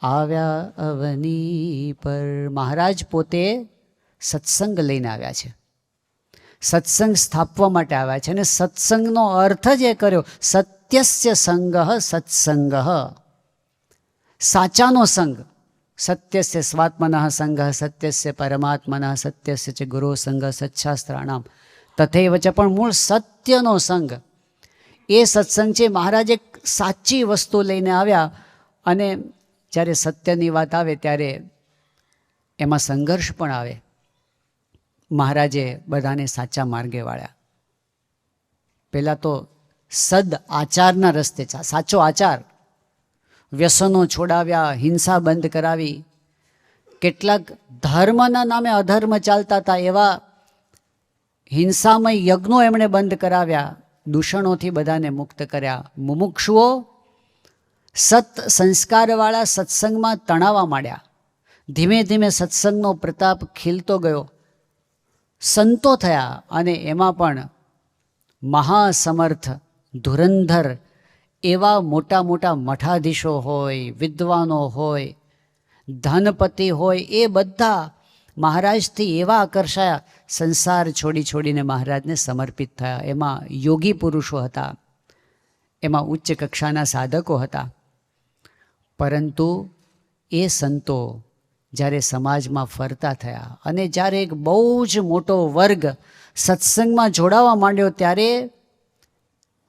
આવ્યા અવની પર. મહારાજ પોતે સત્સંગ લઈને આવ્યા છે, સત્સંગ સ્થાપવા માટે આવ્યા છે. અને સત્સંગનો અર્થ જ એ કર્યો, સત્યસ્ય સંગ સત્સંગ, સાચાનો સંગ. સત્યસ્ય સ્વાત્મનઃ સંગ, સત્યસ્ય પરમાત્મનઃ, સત્યસ્ય ચ ગુરુ સંગ સચ્છાસ્ત્રાણામ તથૈવ ચ. પણ મૂળ સત્યનો સંગ, એ સત્સંગ છે. મહારાજ એક સાચી વસ્તુ લઈને આવ્યા. અને જ્યારે સત્યની વાત આવે ત્યારે એમાં સંઘર્ષ પણ આવે. મહારાજે બધાને સાચા માર્ગે વાળ્યા. પહેલાં તો સદ આચારના રસ્તે, સાચો આચાર, વ્યસનો છોડાવ્યા, હિંસા બંધ કરાવી. કેટલાક ધર્મના નામે અધર્મ ચાલતા હતા એવા હિંસામય યજ્ઞો એમણે બંધ કરાવ્યા, દૂષણોથી બધાને મુક્ત કર્યા. મુમુક્ષુઓ સત સંસ્કારવાળા સત્સંગમાં તણાવા માંડ્યા. ધીમે ધીમે સત્સંગનો પ્રતાપ ખીલતો ગયો, સંતો થયા. અને એમાં પણ મહાસમર્થ ધુરંધર એવા મોટા મોટા મઠાધીશો હોય, વિદ્વાનો હોય, ધનપતિ હોય, એ બધા મહારાજથી એવા આકર્ષાયા, સંસાર છોડીને મહારાજને સમર્પિત થયા. એમાં યોગી પુરુષો હતા, એમાં ઉચ્ચ કક્ષાના સાધકો હતા. પરંતુ એ સંતો જ્યારે સમાજમાં ફરતા થયા અને જ્યારે એક બહુ જ મોટો વર્ગ સત્સંગમાં જોડાવા માંડ્યો,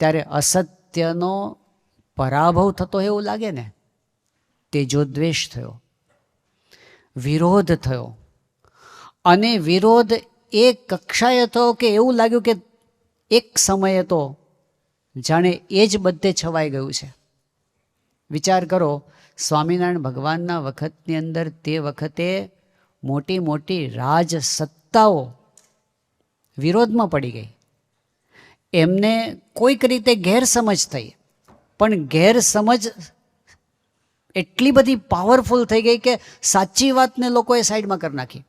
ત્યારે અસત્યનો પરાભવ થતો એવું લાગે ને. તેજોદ્વેષ થયો, વિરોધ થયો. અને વિરોધ એ કક્ષાએ થયો કે એવું લાગ્યું કે એક સમયે તો જાણે એ જ બધે છવાઈ ગયું છે. વિચાર કરો, સ્વામિનારાયણ ભગવાનના વખતની અંદર તે વખતે મોટી મોટી રાજસત્તાઓ વિરોધમાં પડી ગઈ. એમને કોઈક રીતે ગેરસમજ થઈ, પણ ગેરસમજ એટલી બધી પાવરફુલ થઈ ગઈ કે સાચી વાતને લોકોએ સાઈડમાં કરી નાખી.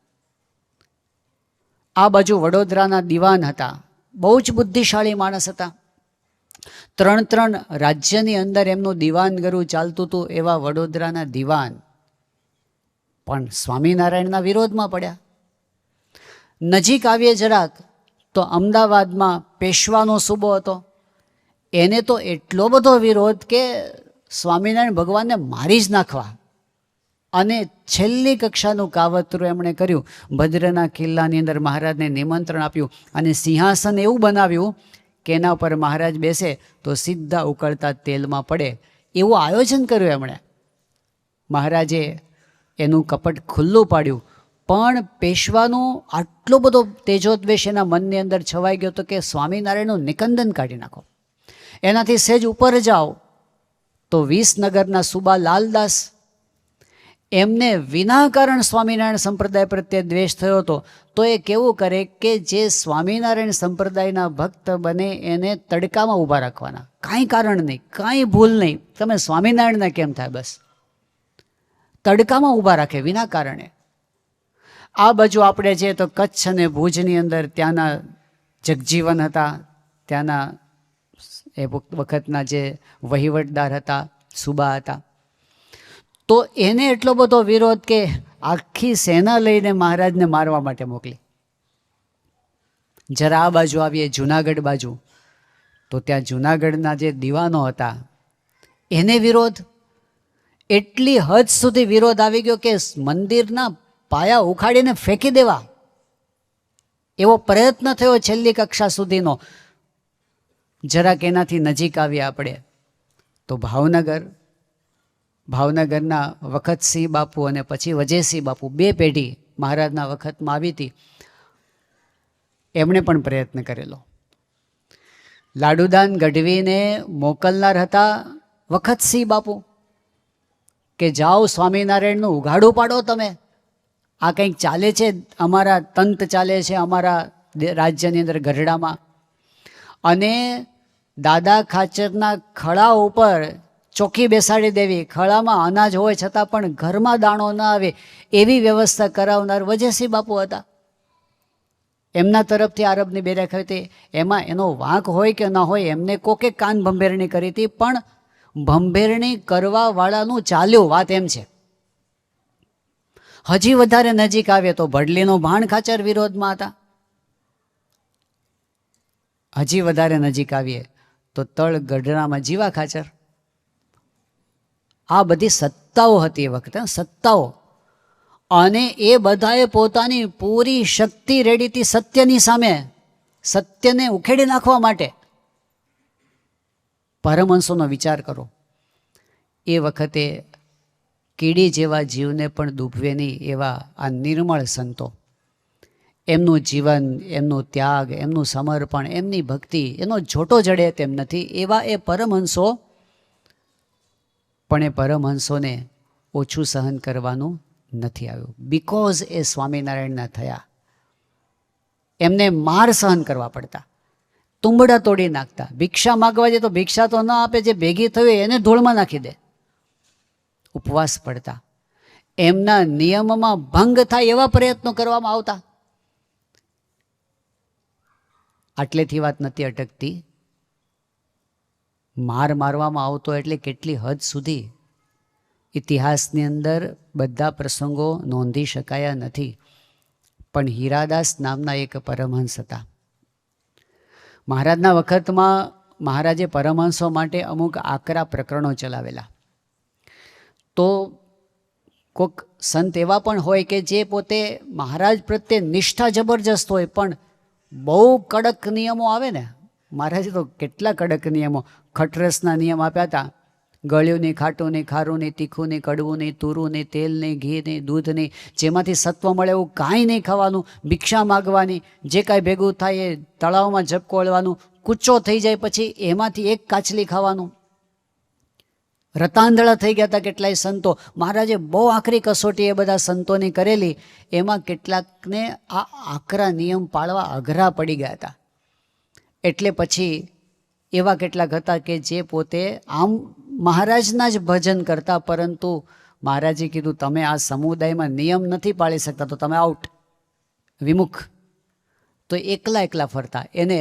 આ બાજુ વડોદરાના દિવાન હતા, બહુ જ બુદ્ધિશાળી માણસ હતા. 3 રાજ્યની અંદર એમનું દિવાનગરું ચાલતું હતું. એવા વડોદરાના દિવાન પણ સ્વામિનારાયણના વિરોધમાં પડ્યા. નજીક આવીએ જરાક તો અમદાવાદમાં પેશવાનો સૂબો હતો. એને તો એટલો બધો વિરોધ કે સ્વામિનારાયણ ભગવાનને મારી જ નાખવા. અને છેલ્લી કક્ષાનું કાવતરું એમણે કર્યું. ભદ્રના કિલ્લાની અંદર મહારાજને નિમંત્રણ આપ્યું અને સિંહાસન એવું બનાવ્યું કે એના ઉપર મહારાજ બેસે તો સીધા ઉકળતા તેલમાં પડે એવું આયોજન કર્યું એમણે. મહારાજે એનું કપટ ખુલ્લું પાડ્યું. પણ પેશવાનું આટલો બધો તેજોદ્વેષ એના મનની અંદર છવાઈ ગયો હતો કે સ્વામિનારાયણનું નિકંદન કાઢી નાખો. એનાથી સહેજ ઉપર જાઓ તો વિસનગરના સુબા લાલદાસ, એમને વિનાકારણ સ્વામિનારાયણ સંપ્રદાય પ્રત્યે દ્વેષ થયો હતો. તો એ કેવું કરે કે જે સ્વામિનારાયણ સંપ્રદાયના ભક્ત બને એને તડકામાં ઊભા રાખવાના, કાંઈ કારણ નહીં, કાંઈ ભૂલ નહીં, તમે સ્વામિનારાયણના કેમ થાય, બસ તડકામાં ઊભા રાખે વિના કારણે. આ બાજુ આપણે જે તો કચ્છ અને ભુજની અંદર ત્યાંના જગજીવન હતા, ત્યાંના એ વખતના જે વહીવટદાર હતા, સુબા હતા, તો એને એટલો બધો વિરોધ કે આખી સેના લઈને મહારાજને મારવા માટે મોકલી. જરા આ બાજુ આવીએ જુનાગઢ બાજુ તો ત્યાં જુનાગઢના જે દિવાનો હતા એને વિરોધ, એટલી હદ સુધી વિરોધ આવી ગયો કે મંદિરના પાયા ઉખાડીને ફેંકી દેવા એવો પ્રયત્ન થયો છેલ્લી કક્ષા સુધીનો. જરાક એનાથી નજીક આવ્યા આપણે તો ભાવનગરના વખતસિંહ બાપુ અને પછી વજયસિંહ બાપુ, 2 પેઢી મહારાજના વખતમાં આવી હતી. એમણે પણ પ્રયત્ન કરેલો. લાડુદાન ગઢવીને મોકલનાર હતા વખતસિંહ બાપુ કે જાઓ સ્વામિનારાયણનું ઉઘાડું પાડો તમે, આ કંઈક ચાલે છે, અમારા તંત ચાલે છે અમારા રાજ્યની અંદર ગઢડામાં. અને દાદા ખાચરના ખળા ઉપર ચોકી બેસાડી દેવી, ખળામાં અનાજ હોય છતાં પણ ઘરમાં દાણો ન આવે એવી વ્યવસ્થા કરાવનાર વજયસિંહ બાપુ હતા. એમના તરફથી આરબની બેરેક હતી. એમાં એનો વાંક હોય કે ન હોય, એમને કોકે કાન ભંભેરણી કરી હતી, પણ ભંભેરણી કરવાવાળાનું ચાલ્યું, વાત એમ છે. હજી વધારે નજીક આવે તો ભડલીનો ભાણ ખાચર વિરોધમાં હતા. હજી વધારે નજીક આવીએ તો તળ ગઢડામાં જીવા ખાચર. આ બધી સત્તાઓ હતી એ વખતે, સત્તાઓ. અને એ બધાએ પોતાની પૂરી શક્તિ રેડી હતી સત્યની સામે, સત્યને ઉખેડી નાખવા માટે. પરમહંસોનો વિચાર કરો, એ વખતે કીડી જેવા જીવને પણ ડૂબવે નહીં એવા આ નિર્મળ સંતો, એમનું જીવન, એમનું ત્યાગ, એમનું સમર્પણ, એમની ભક્તિ, એનો જોટો જડે તેમ નથી એવા એ પરમહંસો. પણ એ પરમહંસોને ઓછું સહન કરવાનું નથી આવ્યું, બિકોઝ એ સ્વામિનારાયણના થયા. એમને માર સહન કરવા પડતા, તુંબડા તોડી નાખતા, ભિક્ષા માગવા જાય તો ભિક્ષા તો ન આપે, જે ભેગી થયું એને ધૂળમાં નાખી દે, ઉપવાસ પડતા, એમના નિયમમાં ભંગ થાય એવા પ્રયત્નો કરવામાં આવતા. આટલેથી વાત નથી અટકતી. મારવામાં આવતો એટલે કેટલી હદ સુધી ઇતિહાસની અંદર બધા પ્રસંગો નોંધી શકાયા નથી. પણ હીરાદાસ નામના એક પરમહંસ હતા. મહારાજના વખતમાં મહારાજે પરમહંસો માટે અમુક આકરા પ્રકરણો ચલાવેલા. તો કોઈક સંત એવા પણ હોય કે જે પોતે મહારાજ પ્રત્યે નિષ્ઠા જબરજસ્ત હોય, પણ બહુ કડક નિયમો આવે ને. મહારાજે તો કેટલા કડક નિયમો, ખટરસના નિયમ આપ્યા હતા. ગળ્યું નહીં, ખાટું નહીં, ખારું નહીં, તીખું નહીં, કડવું નહીં, તુરું નહીં, તેલ નહીં, ઘી નહીં, દૂધ નહીં, જેમાંથી સત્વ મળે એવું કાંઈ નહીં ખાવાનું, ભિક્ષા માગવાની, જે કાંઈ ભેગું થાય એ તળાવમાં ઝબકોળવાનું, કૂચો થઈ જાય પછી એમાંથી એક કાચલી ખાવાનું. રતાંધળા થઈ ગયા હતા કેટલાય સંતો. મહારાજે બહુ આકરી કસોટી એ બધા સંતોની કરેલી. એમાં કેટલાકને આ આકરા નિયમ પાળવા અઘરા પડી ગયા હતા. એટલે પછી એવા કેટલાક હતા કે જે પોતે આમ મહારાજના જ ભજન કરતા, પરંતુ મહારાજે કીધું તમે આ સમુદાયમાં નિયમ નથી પાળી શકતા તો તમે આઉટ, વિમુખ. તો એકલા ફરતા, એને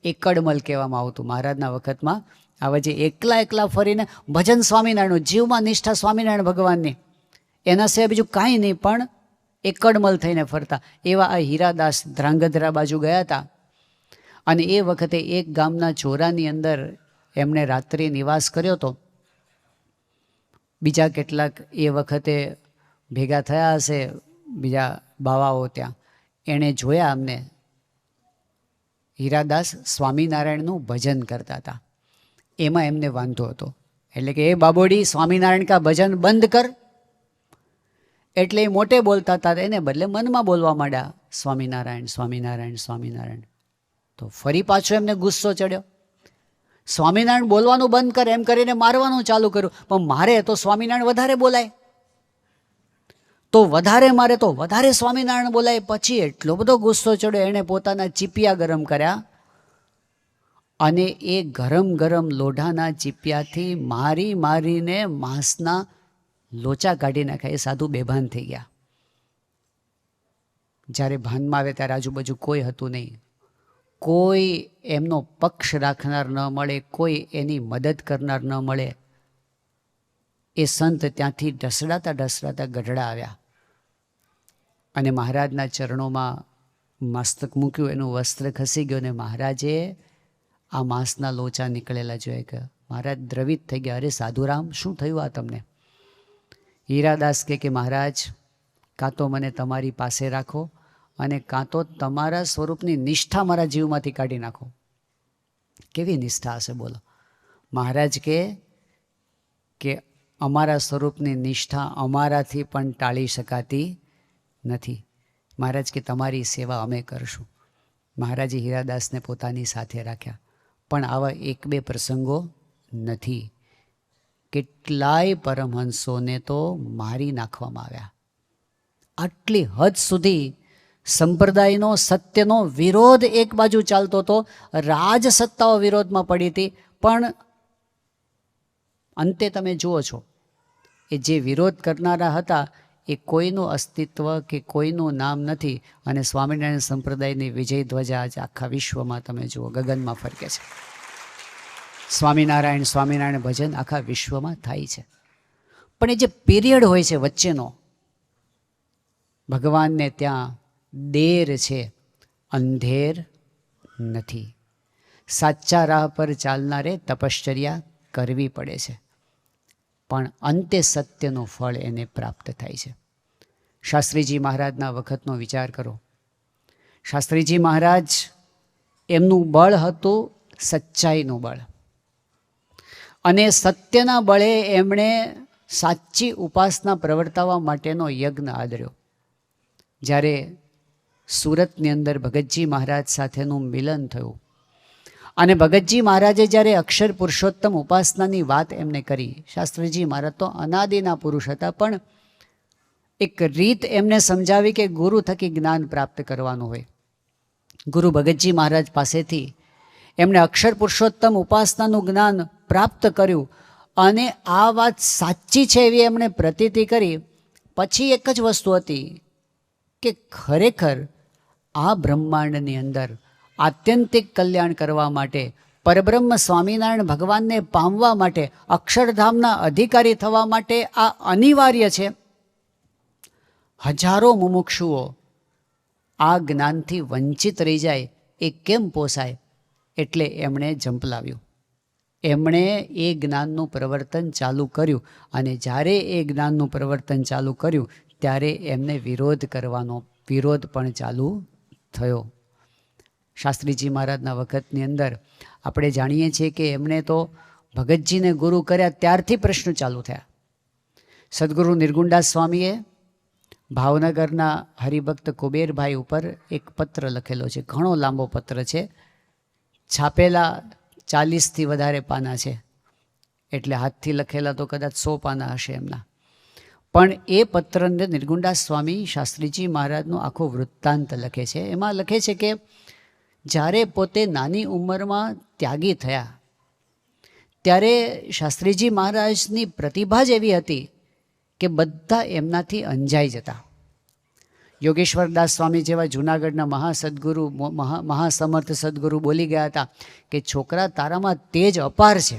એકડમલ કહેવામાં આવતું. મહારાજના વખતમાં આવા જે એકલા ફરીને ભજન સ્વામિનારાયણનું, જીવમાં નિષ્ઠા સ્વામિનારાયણ ભગવાનની, એના સિવાય બીજું કાંઈ નહીં, પણ એકડમલ થઈને ફરતા. એવા આ હીરાદાસ ધ્રાંગધ્રા બાજુ ગયા હતા અને એ વખતે એક ગામના ચોરાની અંદર એમણે રાત્રિ નિવાસ કર્યો હતો. બીજા કેટલાક એ વખતે ભેગા થયા હશે, બીજા બાવાઓ ત્યાં, એણે જોયા અમને. હીરાદાસ સ્વામિનારાયણનું ભજન કરતા હતા, એમાં એમને વાંધો હતો. એટલે કે એ બાબોડી સ્વામિનારાયણ કા ભજન બંધ કર, એટલે એ મોટે બોલતા હતા, એને બદલે મનમાં બોલવા માંડ્યા સ્વામિનારાયણ સ્વામિનારાયણ સ્વામિનારાયણ. તો ફરી પાછો એમને ગુસ્સો ચડ્યો, સ્વામિનારાયણ બોલવાનું બંધ કર એમ કરીને મારવાનું ચાલુ કર્યું. પણ મારે તો સ્વામિનારાયણ વધારે બોલાય, તો વધારે મારે તો વધારે સ્વામિનારાયણ બોલાય. પછી એટલો બધો ગુસ્સો ચડ્યો, એણે પોતાના ચીપિયા ગરમ કર્યા અને એ ગરમ લોઢાના ચીપિયાથી મારીને માંસના લોચા કાઢી નાખ્યા. એ સાધુ બેભાન થઈ ગયા. જ્યારે ભાનમાં આવે ત્યારે આજુબાજુ કોઈ હતું નહીં, કોઈ એમનો પક્ષ રાખનાર ન મળે, કોઈ એની મદદ કરનાર ન મળે. એ સંત ત્યાંથી ઢસડાતા ગઢડા આવ્યા અને મહારાજના ચરણોમાં મસ્તક મૂક્યું, એનું વસ્ત્ર ખસી ગયું અને મહારાજે આ માંસના લોચા નીકળેલા જોયા કે મહારાજ દ્રવિત થઈ ગયા. અરે સાધુરામ, શું થયું આ તમને? હીરાદાસ કે મહારાજ, કાં તો મને તમારી પાસે રાખો અને કાં તો તમારા સ્વરૂપની નિષ્ઠા મારા જીવમાંથી કાઢી નાખો. કેવી નિષ્ઠા હશે બોલો? મહારાજ કે અમારા સ્વરૂપની નિષ્ઠા અમારાથી પણ ટાળી શકાતી નથી. મહારાજ કે તમારી સેવા અમે કરશું. મહારાજે હીરાદાસને પોતાની સાથે રાખ્યા. પણ આવા એક બે પ્રસંગો નથી, કેટલાય પરમહંસોને તો મારી નાખવામાં આવ્યા. આટલી હદ સુધી સંપ્રદાયનો સત્યનો વિરોધ એક બાજુ ચાલતો હતો, રાજસત્તાઓ વિરોધમાં પડી હતી. પણ અંતે તમે જુઓ છો, એ જે વિરોધ કરનારા હતા એ કોઈનું અસ્તિત્વ કે કોઈનું નામ નથી. અને સ્વામિનારાયણ સંપ્રદાયની વિજય ધ્વજા આજે આખા વિશ્વમાં તમે જુઓ ગગનમાં ફરકે છે. સ્વામિનારાયણ ભજન આખા વિશ્વમાં થાય છે. પણ એ જે પીરિયડ હોય છે વચ્ચેનો, ભગવાનને ત્યાં દેર છે, અંધેર નથી. સાચા રાહ પર ચાલનારે તપશ્ચર્યા કરવી પડે છે, પણ અંતે સત્યનું ફળ એને પ્રાપ્ત થાય છે. શાસ્ત્રીજી મહારાજના વખતનો વિચાર કરો. શાસ્ત્રીજી મહારાજ, એમનું બળ હતું સચ્ચાઈનું બળ, અને સત્યના બળે એમણે સાચી ઉપાસના પ્રવર્તાવવા માટેનો યજ્ઞ આદર્યો. જ્યારે સુરતની અંદર ભગતજી મહારાજ સાથેનું મિલન થયું અને ભગતજી મહારાજે જ્યારે અક્ષર પુરુષોત્તમ ઉપાસનાની વાત એમને કરી, શાસ્ત્રીજી મહારાજ તો અનાદિના પુરુષ હતા, પણ એક રીત એમને સમજાવી કે ગુરુ થકી જ્ઞાન પ્રાપ્ત કરવાનું હોય. ગુરુ ભગતજી મહારાજ પાસેથી એમણે અક્ષર પુરુષોત્તમ ઉપાસનાનું જ્ઞાન પ્રાપ્ત કર્યું અને આ વાત સાચી છે એવી એમણે પ્રતીતિ કરી. પછી એક જ વસ્તુ હતી કે ખરેખર આ બ્રહ્માંડની અંદર આત્યંતિક કલ્યાણ કરવા માટે, પરબ્રહ્મ સ્વામિનારાયણ ભગવાનને પામવા માટે, અક્ષરધામના અધિકારી થવા માટે આ અનિવાર્ય છે. હજારો મુમુક્ષુઓ આ જ્ઞાનથી વંચિત રહી જાય એ કેમ પોસાય? એટલે એમણે ઝંપલાવ્યું, એમણે એ જ્ઞાનનું પ્રવર્તન ચાલુ કર્યું. અને જ્યારે એ જ્ઞાનનું પ્રવર્તન ચાલુ કર્યું ત્યારે એમને વિરોધ પણ ચાલુ થયો. શાસ્ત્રીજી મહારાજના વખતની અંદર આપણે જાણીએ છીએ કે એમણે તો ભગતજીને ગુરુ કર્યા ત્યારથી પ્રશ્ન ચાલુ થયા. સદગુરુ નિર્ગુણદાસ સ્વામીએ ભાવનગરના હરિભક્ત કુબેરભાઈ ઉપર એક પત્ર લખેલો છે. ઘણો લાંબો પત્ર છે, છાપેલા 40થી વધારે પાના છે, એટલે હાથથી લખેલા તો કદાચ 100 પાના હશે એમના. પણ એ પત્રને નિર્ગુણદાસ સ્વામી શાસ્ત્રીજી મહારાજનો આખો વૃત્તાંત લખે છે. એમાં લખે છે કે જ્યારે પોતે નાની ઉંમરમાં ત્યાગી થયા ત્યારે શાસ્ત્રીજી મહારાજની પ્રતિભા જ એવી હતી કે બધા એમનાથી અંજાઈ જતા. યોગેશ્વરદાસ સ્વામી જેવા જૂનાગઢના મહાસદગુરુ મહાસમર્થ સદગુરુ બોલી ગયા હતા કે છોકરા તારામાં તેજ અપાર છે.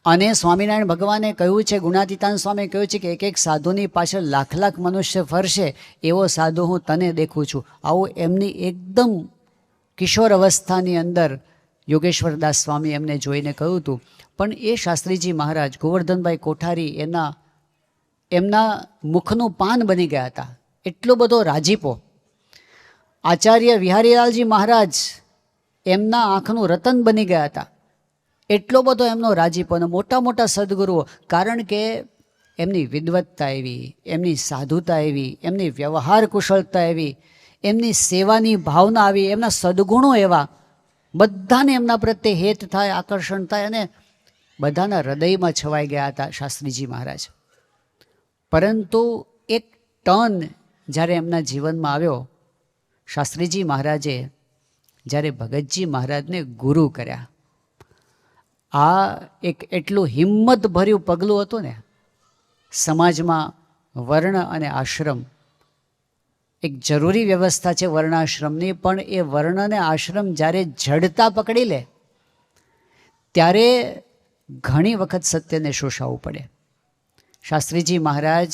અને સ્વામિનારાયણ ભગવાને કહ્યું છે, ગુણાતીતાન સ્વામીએ કહ્યું છે કે એક એક સાધુની પાછળ લાખ લાખ મનુષ્ય ફરશે, એવો સાધુ હું તને દેખું છું. આવું એમની એકદમ કિશોર અવસ્થાની અંદર યોગેશ્વરદાસ સ્વામી એમને જોઈને કહ્યું હતું. પણ એ શાસ્ત્રીજી મહારાજ ગોવર્ધનભાઈ કોઠારી એમના મુખનું પાન બની ગયા હતા. એટલો બધો રાજીપો. આચાર્ય વિહારીલાલજી મહારાજ એમના આંખનું રતન બની ગયા હતા. એટલો બધો એમનો રાજીપો. અને મોટા મોટા સદગુરુઓ, કારણ કે એમની વિદ્વત્તા એવી, એમની સાધુતા એવી, એમની વ્યવહાર કુશળતા એવી, એમની સેવાની ભાવના આવી, એમના સદગુણો એવા, બધાને એમના પ્રત્યે હેત થાય, આકર્ષણ થાય, અને બધાના હૃદયમાં છવાઈ ગયા હતા શાસ્ત્રીજી મહારાજ. પરંતુ એક ટર્ન જ્યારે એમના જીવનમાં આવ્યો, શાસ્ત્રીજી મહારાજે જ્યારે ભગતજી મહારાજને ગુરુ કર્યા, આ એક એટલું હિંમતભર્યું પગલું હતું ને. સમાજમાં વર્ણ અને આશ્રમ એક જરૂરી વ્યવસ્થા છે વર્ણાશ્રમની, પણ એ વર્ણ અને આશ્રમ જ્યારે જડતા પકડી લે ત્યારે ઘણી વખત સત્યને શોષાવવું પડે. શાસ્ત્રીજી મહારાજ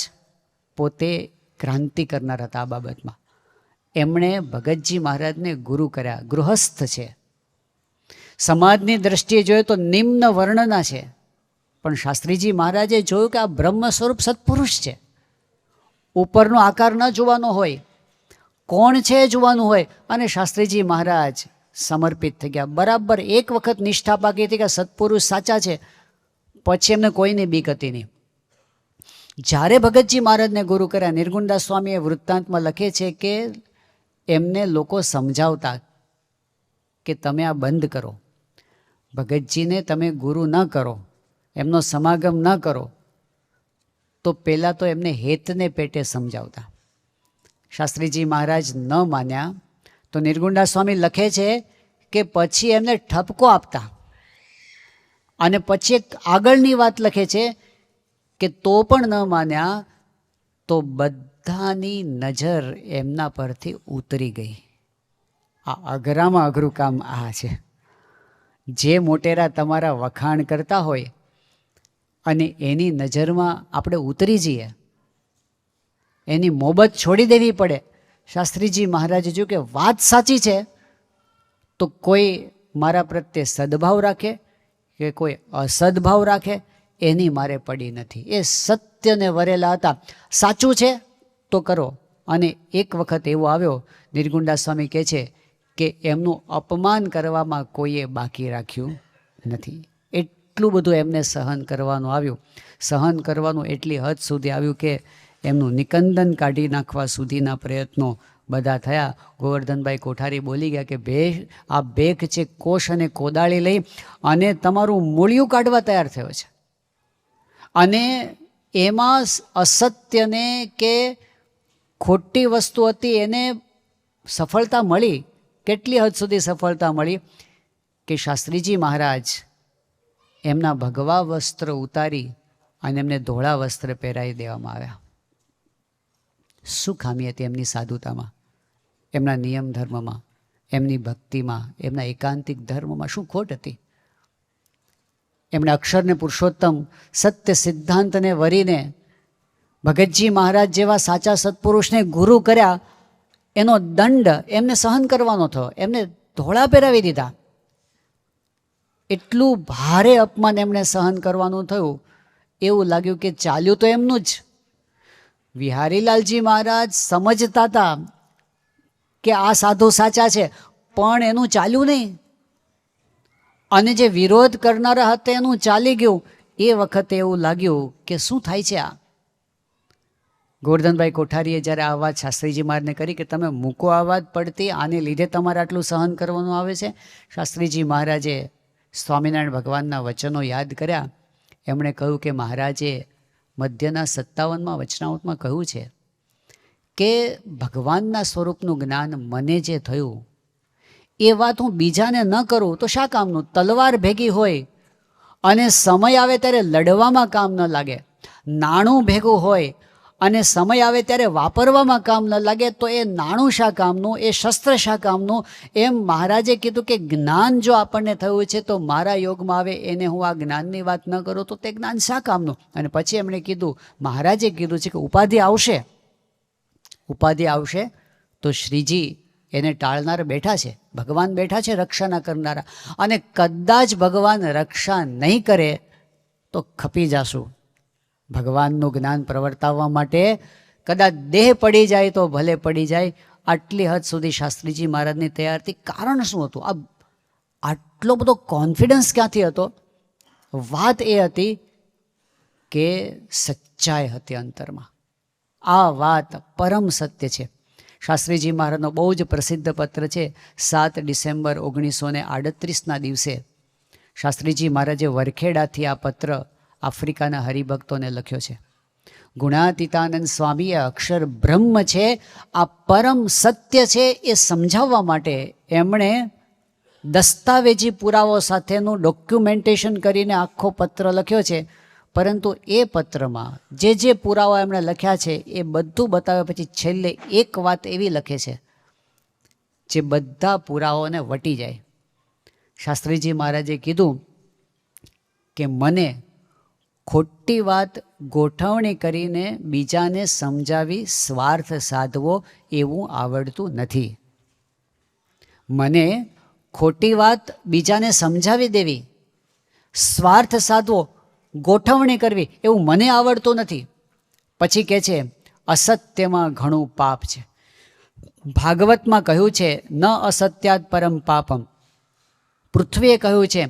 પોતે ક્રાંતિ કરનાર હતા આ બાબતમાં. એમણે ભગતજી મહારાજને ગુરુ કર્યા. ગૃહસ્થ છે, સમાજની દ્રષ્ટિએ જોઈએ તો નિમ્ન વર્ણના છે, પણ શાસ્ત્રીજી મહારાજે જોયું કે આ બ્રહ્મ સ્વરૂપ સત્પુરુષ છે. ઉપરનો આકાર ન જોવાનો હોય, કોણ છે એ જોવાનું હોય. અને શાસ્ત્રીજી મહારાજ સમર્પિત થઈ ગયા. બરાબર એક વખત નિષ્ઠા પાકી હતી કે સત્પુરુષ સાચા છે, પછી એમને કોઈની બીક હતી નહીં. જ્યારે ભગતજી મહારાજને ગુરુ કર્યા, નિર્ગુણદાસ સ્વામીએ વૃત્તાંતમાં લખે છે કે એમને લોકો સમજાવતા કે તમે આ બંધ કરો, ભગતજીને તમે ગુરુ ન કરો, એમનો સમાગમ ન કરો, તો પહેલાં તો એમને હેતને પેટે સમજાવતા. શાસ્ત્રીજી મહારાજ ન માન્યા તો નિર્ગુણદાસ સ્વામી લખે છે કે પછી એમને ઠપકો આપતા. અને પછી એક આગળની વાત લખે છે કે તો પણ ન માન્યા તો બધાની નજર એમના પરથી ઉતરી ગઈ. આ અઘરામાં અઘરું કામ આ છે. જે મોટેરા તમારા વખાણ કરતા હોય અને એની નજરમાં આપણે ઉતરી જઈએ, એની મોહબત છોડી દેવી પડે. શાસ્ત્રીજી મહારાજે જોયું કે વાત સાચી છે, તો કોઈ મારા પ્રત્યે સદભાવ રાખે કે કોઈ અસદભાવ રાખે, એની મારે પડી નથી. એ સત્યને વરેલા હતા. સાચું છે તો કરો. અને એક વખત એવો આવ્યો, નિર્ગુણદાસ સ્વામી કહે છે કે એમનું અપમાન કરવામાં કોઈએ બાકી રાખ્યું નથી. એટલું બધું એમને સહન કરવાનું આવ્યું. સહન કરવાનું એટલી હદ સુધી આવ્યું કે એમનું નિકંદન કાઢી નાખવા સુધીના પ્રયત્નો બધા થયા. ગોવર્ધનભાઈ કોઠારી બોલી ગયા કે આ બેક છે, કોષ અને કોદાળી લઈ અને તમારું મૂળિયું કાઢવા તૈયાર થયો છે. અને એમાં અસત્યને કે ખોટી વસ્તુ હતી એને સફળતા મળી. કેટલી હદ સુધી સફળતા મળી કે શાસ્ત્રીજી મહારાજ એમના ભગવા વસ્ત્ર ઉતારી અને એમને ધોળા વસ્ત્ર પહેરાવી દેવામાં આવ્યા. શું ખામી હતી એમની સાધુતામાં, એમના નિયમ ધર્મમાં, એમની ભક્તિમાં, એમના એકાંતિક ધર્મમાં શું ખોટ હતી? એમણે અક્ષરને પુરુષોત્તમ સત્ય સિદ્ધાંતને વરીને ભગતજી મહારાજ જેવા સાચા સત્પુરુષને ગુરુ કર્યા. એનો દંડ એમને સહન કરવાનો થયો. એમને ધોળા પહેરાવી દીધા. એટલું ભારે અપમાન એમણે સહન કરવાનું થયું. એવું લાગ્યું કે ચાલ્યું તો એમનું જ. વિહારીલાલજી મહારાજ સમજતા હતા કે આ સાધુ સાચા છે, પણ એનું ચાલ્યું નહીં. અને જે વિરોધ કરનારા હતા એનું ચાલી ગયું. એ વખતે એવું લાગ્યું કે શું થાય છે આ. ગોવર્ધનભાઈ કોઠારીએ જ્યારે આ વાત શાસ્ત્રીજી મહારાજને કરી કે તમે મૂકો આ વાત પડતી, આને લીધે તમારે આટલું સહન કરવાનું આવે છે. શાસ્ત્રીજી મહારાજે સ્વામિનારાયણ ભગવાનના વચનો યાદ કર્યા. એમણે કહ્યું કે મહારાજે મધ્યના 57માં વચનામૃતમાં કહ્યું છે કે ભગવાનના સ્વરૂપનું જ્ઞાન મને જે થયું એ વાત હું બીજાને ન કરું તો શા કામનું? તલવાર ભેગી હોય અને સમય આવે ત્યારે લડવામાં કામ ન લાગે. નાણું ભેગું હોય અને સમય આવે ત્યારે વાપરવામાં કામ ન લાગે તો એ નાણું શા કામનું, એ શસ્ત્ર શા કામનું? એમ મહારાજે કીધું કે જ્ઞાન જો આપણને થયું છે તો મારા યોગમાં આવે એને હું આ જ્ઞાનની વાત ન કરું તો તે જ્ઞાન શા કામનું? અને પછી એમણે કીધું, મહારાજે કીધું છે કે ઉપાધિ આવશે તો શ્રીજી એને ટાળનાર બેઠા છે, ભગવાન બેઠા છે રક્ષા કરનારા, અને કદાચ ભગવાન રક્ષા નહીં કરે તો ખપી જાશું. ભગવાનનું જ્ઞાન પ્રવર્તાવવા માટે કદાચ દેહ પડી જાય તો ભલે પડી જાય. આટલી હદ સુધી શાસ્ત્રીજી મહારાજની તૈયાર હતી. કારણ શું હતું? આટલો બધો કોન્ફિડન્સ ક્યાંથી હતો? વાત એ હતી કે સચ્ચાઈ હતી અંતરમાં. આ વાત પરમ સત્ય છે. શાસ્ત્રીજી મહારાજનો બહુ જ પ્રસિદ્ધ પત્ર છે. 7 ડિસેમ્બર 1938ના દિવસે શાસ્ત્રીજી મહારાજે વરખેડાથી આ પત્ર આફ્રિકાના હરિભક્તોને લખ્યો છે. ગુણાતીતાનંદ સ્વામીએ અક્ષર બ્રહ્મ છે, આ પરમ સત્ય છે, એ સમજાવવા માટે એમણે દસ્તાવેજી પુરાવો સાથેનું ડોક્યુમેન્ટેશન કરીને આખો પત્ર લખ્યો છે. પરંતુ એ પત્રમાં જે પુરાવા એમણે લખ્યા છે એ બધું બતાવ્યા પછી છેલ્લે એક વાત એવી લખે છે જે બધા પુરાવાઓને વટી જાય. શાસ્ત્રીજી મહારાજે કીધું કે મને ખોટી વાત ગોઠવણી કરીને બીજાને સમજાવી સ્વાર્થ સાધવો એવું આવડતું નથી. મને ખોટી વાત બીજાને સમજાવી દેવી, સ્વાર્થ સાધવો, ગોઠવણી કરવી એવું મને આવડતું નથી. પછી કહે છે અસત્યમાં ઘણું પાપ છે. ભાગવતમાં કહ્યું છે ન અસત્યાત પરમ પાપમ. પૃથ્વીએ કહ્યું છે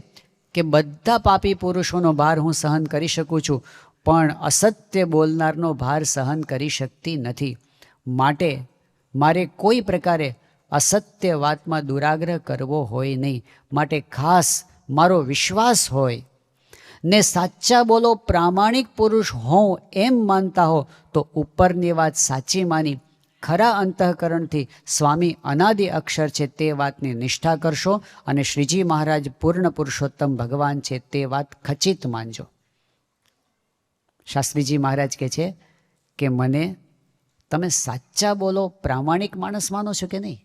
કે બધા પાપી પુરુષોનો ભાર હું સહન કરી શકું છું, પણ અસત્ય બોલનારનો ભાર સહન કરી શકતી નથી. માટે મારે કોઈ પ્રકારે અસત્ય વાતમાં દુરાગ્રહ કરવો હોય નહીં. માટે ખાસ મારો વિશ્વાસ હોય ને સાચા બોલો પ્રામાણિક પુરુષ હોઉં એમ માનતા હો તો ઉપરની વાત સાચી માની ખરા અંતઃકરણથી સ્વામી અનાદિ અક્ષર છે તે વાતની નિષ્ઠા કરશો અને શ્રીજી મહારાજ પૂર્ણ પુરુષોત્તમ ભગવાન છે તે વાત ખચિત માનજો. શાસ્ત્રીજી મહારાજ કહે છે કે મને તમે સાચા બોલો પ્રામાણિક માણસ માનો છો કે નહીં?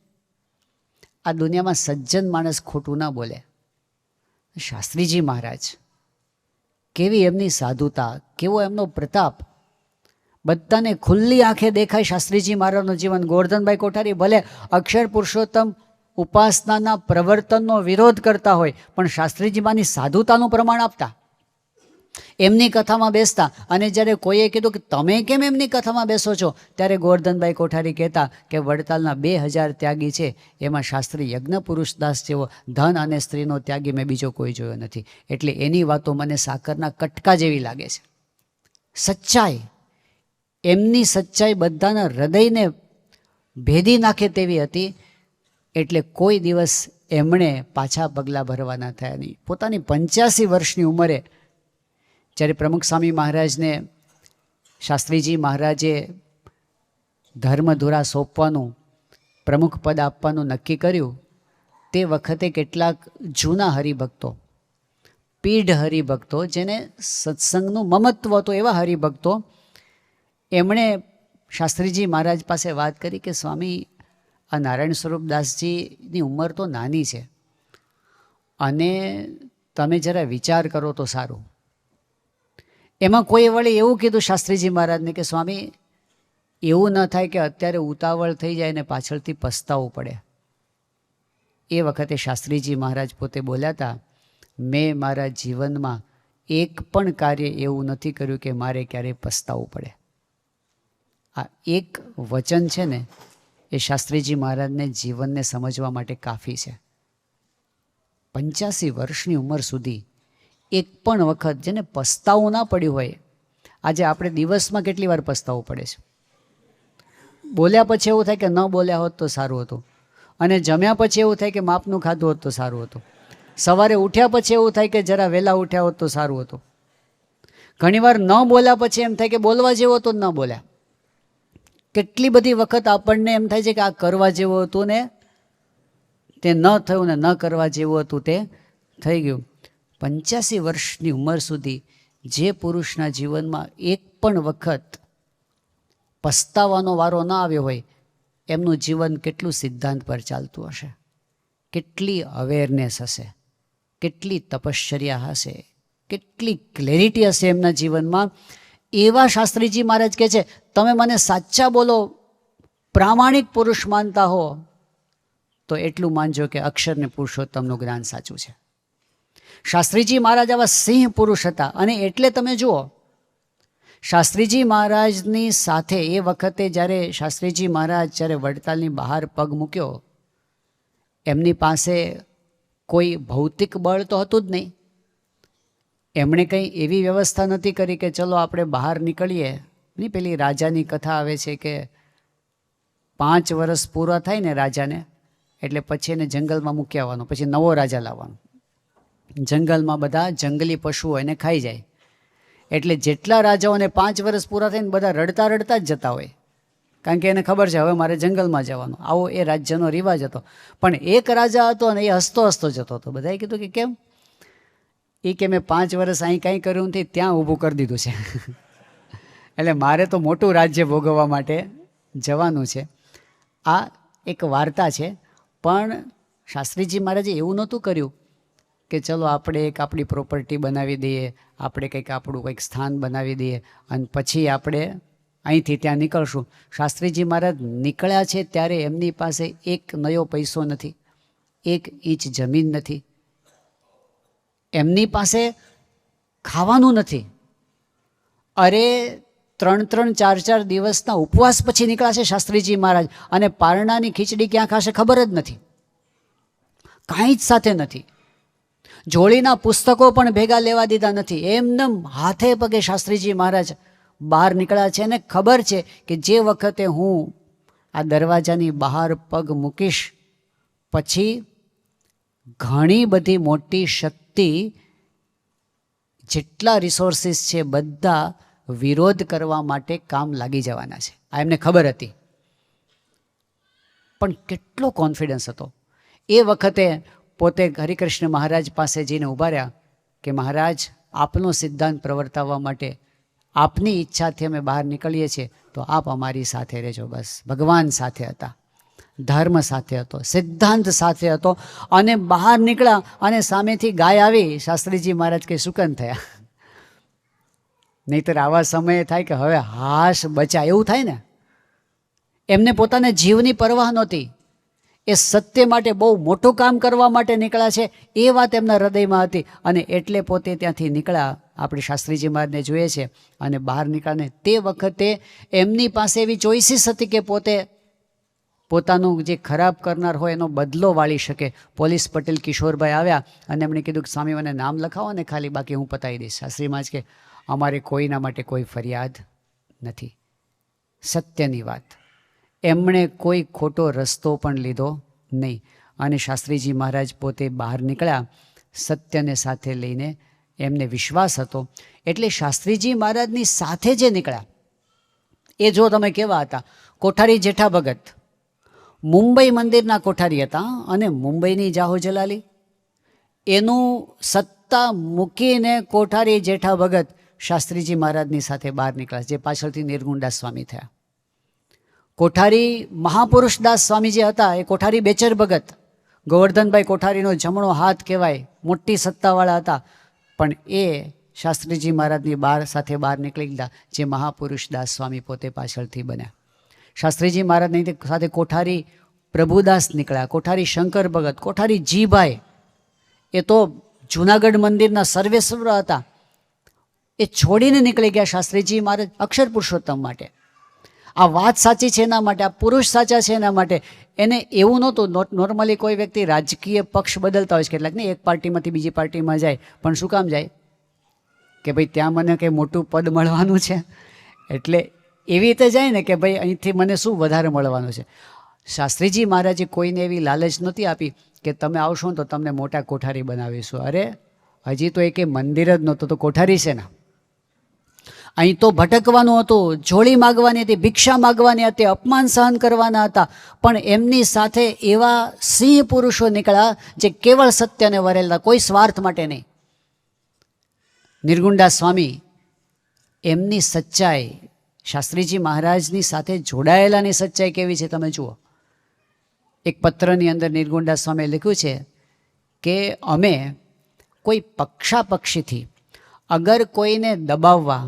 આ દુનિયામાં સજ્જન માણસ ખોટું ના બોલે. શાસ્ત્રીજી મહારાજ કેવી એમની સાધુતા, કેવો એમનો પ્રતાપ, બધાને ખુલ્લી આંખે દેખાય. શાસ્ત્રીજી મહારાજનું જીવન. ગોવર્ધનભાઈ કોઠારી ભલે અક્ષર પુરુષોત્તમ ઉપાસનાના પ્રવર્તનનો વિરોધ કરતા હોય પણ શાસ્ત્રીજીમાંની સાધુતાનું પ્રમાણ આપતા, એમની કથામાં બેસતા. અને જ્યારે કોઈએ કીધું કે તમે કેમ એમની કથામાં બેસો છો ત્યારે ગોવર્ધનભાઈ કોઠારી કહેતા કે વડતાલના 2000 ત્યાગી છે એમાં શાસ્ત્રી યજ્ઞ પુરુષદાસ જેવો ધન અને સ્ત્રીનો ત્યાગી મેં બીજો કોઈ જોયો નથી. એટલે એની વાતો મને સાકરના કટકા જેવી લાગે છે. સચ્ચાઈ, એમની સચ્ચાઈ બધાના હૃદયને ભેદી નાખે તેવી હતી. એટલે કોઈ દિવસ એમણે પાછા પગલાં ભરવાના થયા નહીં. પોતાની 85 વર્ષની ઉંમરે જ્યારે પ્રમુખ સ્વામી મહારાજને શાસ્ત્રીજી મહારાજે ધર્મધુરા સોંપવાનું, પ્રમુખ પદ આપવાનું નક્કી કર્યું તે વખતે કેટલાક જૂના હરિભક્તો, પીઢ હરિભક્તો, જેને સત્સંગનું મમત્વ હતું એવા હરિભક્તો, એમણે શાસ્ત્રીજી મહારાજ પાસે વાત કરી કે સ્વામી આ નારાયણ સ્વરૂપદાસજીની ઉંમર તો નાની છે અને તમે જરા વિચાર કરો તો સારું. એમાં કોઈ વળી એવું કીધું શાસ્ત્રીજી મહારાજને કે સ્વામી એવું ન થાય કે અત્યારે ઉતાવળ થઈ જાય ને પાછળથી પસ્તાવું પડે. એ વખતે શાસ્ત્રીજી મહારાજ પોતે બોલ્યા હતા, મેં મારા જીવનમાં એક પણ કાર્ય એવું નથી કર્યું કે મારે ક્યારેય પસ્તાવું પડે. આ એક વચન છે ને એ શાસ્ત્રીજી મહારાજને જીવનને સમજવા માટે કાફી છે. 85 વર્ષની ઉંમર સુધી એક પણ વખત જેને પસ્તાવું ના પડ્યું હોય. આજે આપણે દિવસમાં કેટલી વાર પસ્તાવું પડે છે. બોલ્યા પછી એવું થાય કે ન બોલ્યા હોત તો સારું હતું, અને જમ્યા પછી એવું થાય કે માપનું ખાધું હોત તો સારું હતું, સવારે ઉઠ્યા પછી એવું થાય કે જરા વહેલા ઉઠ્યા હોત તો સારું હતું. ઘણીવાર ન બોલ્યા પછી એમ થાય કે બોલવા જેવો તો ન બોલ્યા. કેટલી બધી વખત આપણને એમ થાય છે કે આ કરવા જેવું હતું ને તે ન થયું ને ન કરવા જેવું હતું તે થઈ ગયું. 85 વર્ષની ઉંમર સુધી જે પુરુષના જીવનમાં એક પણ વખત પસ્તાવાનો વારો ન આવ્યો હોય એમનું જીવન કેટલું સિદ્ધાંત પર ચાલતું હશે, કેટલી અવેરનેસ હશે, કેટલી તપશ્ચર્યા હશે, કેટલી ક્લેરિટી હશે એમના જીવનમાં. એવા શાસ્ત્રીજી મહારાજ કહે છે, તમે મને સાચા બોલો, પ્રામાણિક પુરુષ માનતા હો તો એટલું માનજો કે અક્ષર ને પુરુષોત્તમનું જ્ઞાન સાચું છે. શાસ્ત્રીજી મહારાજ આવા સિંહ પુરુષ હતા. અને એટલે તમે જુઓ, શાસ્ત્રીજી મહારાજની સાથે એ વખતે જ્યારે શાસ્ત્રીજી મહારાજ જ્યારે વડતાલની બહાર પગ મૂક્યો, એમની પાસે કોઈ ભૌતિક બળ તો હતું જ નહીં. એમણે કંઈ એવી વ્યવસ્થા નથી કરી કે ચલો આપણે બહાર નીકળીએ. નહીં, પેલી રાજાની કથા આવે છે કે 5 વર્ષ પૂરા થાય ને રાજાને, એટલે પછી એને જંગલમાં મૂકી આવવાનો, પછી નવો રાજા લાવવાનો. જંગલમાં બધા જંગલી પશુઓ એને ખાઈ જાય. એટલે જેટલા રાજાઓને 5 વર્ષ પૂરા થઈને બધા રડતા રડતા જ જતા હોય, કારણ કે એને ખબર છે હવે મારે જંગલમાં જવાનું. આવો એ રાજ્યનો રિવાજ હતો. પણ એક રાજા હતો અને એ હસતો હસતો જતો હતો. બધાએ કીધું કે કેમ? એ કે મેં 5 વર્ષ અહીં કાંઈ કર્યું નથી, ત્યાં ઊભું કરી દીધું છે. એટલે મારે તો મોટું રાજ્ય ભોગવવા માટે જવાનું છે. આ એક વાર્તા છે. પણ શાસ્ત્રીજી મહારાજે એવું નહોતું કર્યું કે ચલો આપણે એક આપણી પ્રોપર્ટી બનાવી દઈએ, આપણે કંઈક આપણું કંઈક સ્થાન બનાવી દઈએ અને પછી આપણે અહીંથી ત્યાં નીકળશું. શાસ્ત્રીજી મહારાજ નીકળ્યા છે ત્યારે એમની પાસે એક નયો પૈસો નથી, 1 ઇંચ જમીન નથી, એમની પાસે ખાવાનું નથી. અરે 3-3, 4-4 દિવસના ઉપવાસ પછી નીકળ્યા છે શાસ્ત્રીજી મહારાજ, અને પારણાની ખીચડી ક્યાં ખાશે ખબર જ નથી, કાંઈ જ સાથે નથી. જોડીના પુસ્તકો પણ ભેગા લેવા દીધા નથી. એમનેમ હાથે પગે શાસ્ત્રીજી મહારાજ બહાર નીકળ્યા છે. અને ખબર છે કે જે વખતે હું આ દરવાજાની બહાર પગ મૂકીશ પછી ઘણી બધી મોટી શક્તિ, જેટલા રિસોર્સિસ છે બધા વિરોધ કરવા માટે કામ લાગી જવાના છે. આ એમને ખબર હતી. પણ કેટલો કોન્ફિડન્સ હતો. એ વખતે પોતે હરિકૃષ્ણ મહારાજ પાસે જઈને ઊભા રહ્યા કે મહારાજ, આપનો સિદ્ધાંત પ્રવર્તાવવા માટે આપની ઈચ્છાથી અમે બહાર નીકળીએ છીએ, તો આપ અમારી સાથે રહેજો. બસ ભગવાન સાથે હતા, ધર્મ સાથે હતો, સિદ્ધાંત સાથે હતો. અને બહાર નીકળ્યા અને સામેથી ગાય આવી. શાસ્ત્રીજી મહારાજ કે સુકન થયા. નહીંતર આવા સમયે થાય કે હવે હાશ બચા, એવું થાય ને. એમને પોતાના જીવની પરવાહ નહોતી. એ સત્ય માટે બહુ મોટું કામ કરવા માટે નીકળ્યા છે એ વાત એમના હૃદયમાં હતી. અને એટલે પોતે ત્યાંથી નીકળ્યા. આપણે શાસ્ત્રીજી મહારાજને જોઈએ છે. અને બહાર નીકળ્યા તે વખતે એમની પાસે એવી ચોઇસીસ હતી કે પોતે પોતાનું જે ખરાબ કરનાર હોય એનો બદલો વાળી શકે. પોલીસ પટેલ કિશોરભાઈ આવ્યા અને એમણે કીધું કે સ્વામી મને નામ લખાવો ને ખાલી, બાકી હું પતાવી દઈશ. શાસ્ત્રી મહારાજ કે અમારે કોઈના માટે કોઈ ફરિયાદ નથી. સત્યની વાત. એમણે કોઈ ખોટો રસ્તો પણ લીધો નહીં. અને શાસ્ત્રીજી મહારાજ પોતે બહાર નીકળ્યા સત્યને સાથે લઈને. એમને વિશ્વાસ હતો. એટલે શાસ્ત્રીજી મહારાજની સાથે જે નીકળ્યા એ જો તમે કેવા હતા. કોઠારી જેઠા ભગત મુંબઈ મંદિરના કોઠારી હતા. અને મુંબઈની જાહો જલાલી એનું સત્તા મૂકીને કોઠારી જેઠા ભગત શાસ્ત્રીજી મહારાજની સાથે બહાર નીકળ્યા, જે પાછળથી નિર્ગુણદાસ સ્વામી થયા. કોઠારી મહાપુરુષદાસ સ્વામી જે હતા એ કોઠારી બેચર ભગત, ગોવર્ધનભાઈ કોઠારીનો જમણો હાથ કહેવાય, મોટી સત્તાવાળા હતા. પણ એ શાસ્ત્રીજી મહારાજની સાથે બહાર નીકળી ગયા, જે મહાપુરુષદાસ સ્વામી પોતે પાછળથી બન્યા. શાસ્ત્રીજી મહારાજની સાથે કોઠારી પ્રભુદાસ નીકળ્યા, કોઠારી શંકર ભગત, કોઠારી જીભાઈ, એ તો જૂનાગઢ મંદિરના સર્વેશ્વર હતા. એ છોડીને નીકળી ગયા શાસ્ત્રીજી મહારાજ અક્ષર પુરુષોત્તમ માટે. આ વાત સાચી છે એના માટે, આ પુરુષ સાચા છે એના માટે. એને એવું નહોતું. નોર્મલી કોઈ વ્યક્તિ રાજકીય પક્ષ બદલતા હોય છે કેટલાક, નહીં, એક પાર્ટીમાંથી બીજી પાર્ટીમાં જાય. પણ શું કામ જાય? કે ભાઈ ત્યાં મને કંઈ મોટું પદ મળવાનું છે, એટલે એવી રીતે જાય ને કે ભાઈ અહીંથી મને શું વધારે મળવાનું છે. શાસ્ત્રીજી મહારાજે કોઈને એવી લાલચ નહોતી આપી કે તમે આવશો ને તો તમને મોટા કોઠારી બનાવીશું. અરે હજી તો એક મંદિર જ નહોતું તો કોઠારી છે ને. અહીં તો ભટકવાનું હતું, જોડી માગવાની હતી, ભિક્ષા માગવાની હતી, અપમાન સહન કરવાના હતા. પણ એમની સાથે એવા સિંહ પુરુષો નીકળ્યા જે કેવળ સત્યને વરેલા, કોઈ સ્વાર્થ માટે નહીં. નિર્ગુણદાસ સ્વામી એમની સચ્ચાઈ, શાસ્ત્રીજી મહારાજની સાથે જોડાયેલાની સચ્ચાઈ કેવી છે તમે જુઓ. એક પત્રની અંદર નિર્ગુણદાસ સ્વામીએ લખ્યું છે કે અમે કોઈ પક્ષાપક્ષીથી અગર કોઈને દબાવવા,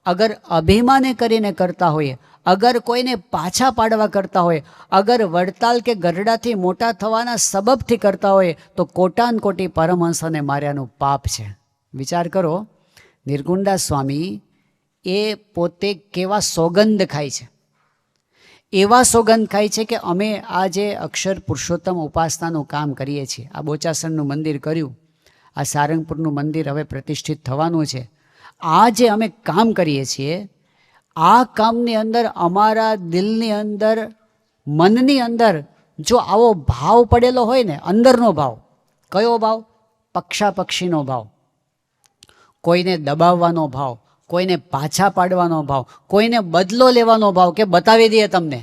અગર અભિમાને કરીને કરતા હોઈએ, અગર કોઈને પાછા પાડવા કરતા હોય, અગર વડતાલ કે ગરડાથી મોટા થવાના સબબથી કરતા હોય તો કોટાન કોટી પરમહંસોને માર્યાનું પાપ છે. વિચાર કરો, નિર્ગુણદાસ સ્વામી એ પોતે કેવા સોગંદ ખાય છે, એવા સોગંદ ખાય છે કે અમે આ જે અક્ષર પુરુષોત્તમ ઉપાસનાનું કામ કરીએ છીએ, આ બોચાસણનું મંદિર કર્યું, આ સારંગપુરનું મંદિર હવે પ્રતિષ્ઠિત થવાનું છે, આ જે અમે કામ કરીએ છીએ, આ કામની અંદર અમારા દિલની અંદર, મનની અંદર જો આવો ભાવ પડેલો હોય ને, અંદરનો ભાવ, કયો ભાવ? પક્ષાપક્ષીનો ભાવ, કોઈને દબાવવાનો ભાવ, કોઈને પાછા પાડવાનો ભાવ, કોઈને બદલો લેવાનો ભાવ કે બતાવી દઈએ તમને,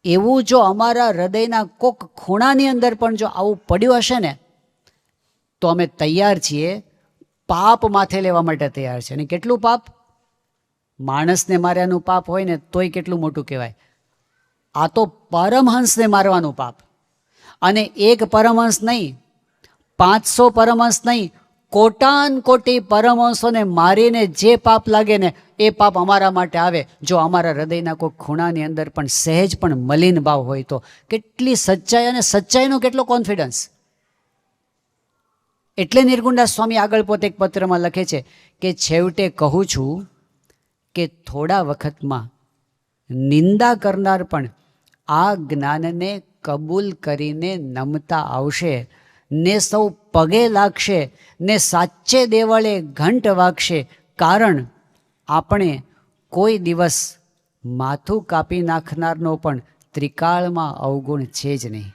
એવું જો અમારા હૃદયના કોક ખૂણાની અંદર પણ જો આવું પડ્યું હશે ને તો અમે તૈયાર છીએ, પાપ માથે લેવા માટે તૈયાર છે. અને કેટલું પાપ? માણસને માર્યાનું પાપ હોય ને તોય કેટલું મોટું કહેવાય, આ તો પરમહંસને મારવાનું પાપ. અને એક પરમહંસ નહીં, 500 પરમહંસ નહીં, કોટાન કોટી પરમહંસોને મારીને જે પાપ લાગે ને એ પાપ અમારા માટે આવે જો અમારા હૃદયના કોઈ ખૂણાની અંદર પણ સહેજ પણ મલિન ભાવ હોય તો. કેટલી સચ્ચાઈ, અને સચ્ચાઈનો કેટલો કોન્ફિડન્સ. એટલે નિર્ગુણદાસ સ્વામી આગળ પોતે એક પત્રમાં લખે છે કે છેવટે કહું છું કે થોડા વખતમાં નિંદા કરનાર પણ આ જ્ઞાનને કબૂલ કરીને નમતા આવશે ને સૌ પગે લાગશે ને સાચે દેવળે ઘંટ વાગશે, કારણ આપણે કોઈ દિવસ માથું કાપી નાખનારનો પણ ત્રિકાળમાં અવગુણ છે જ નહીં.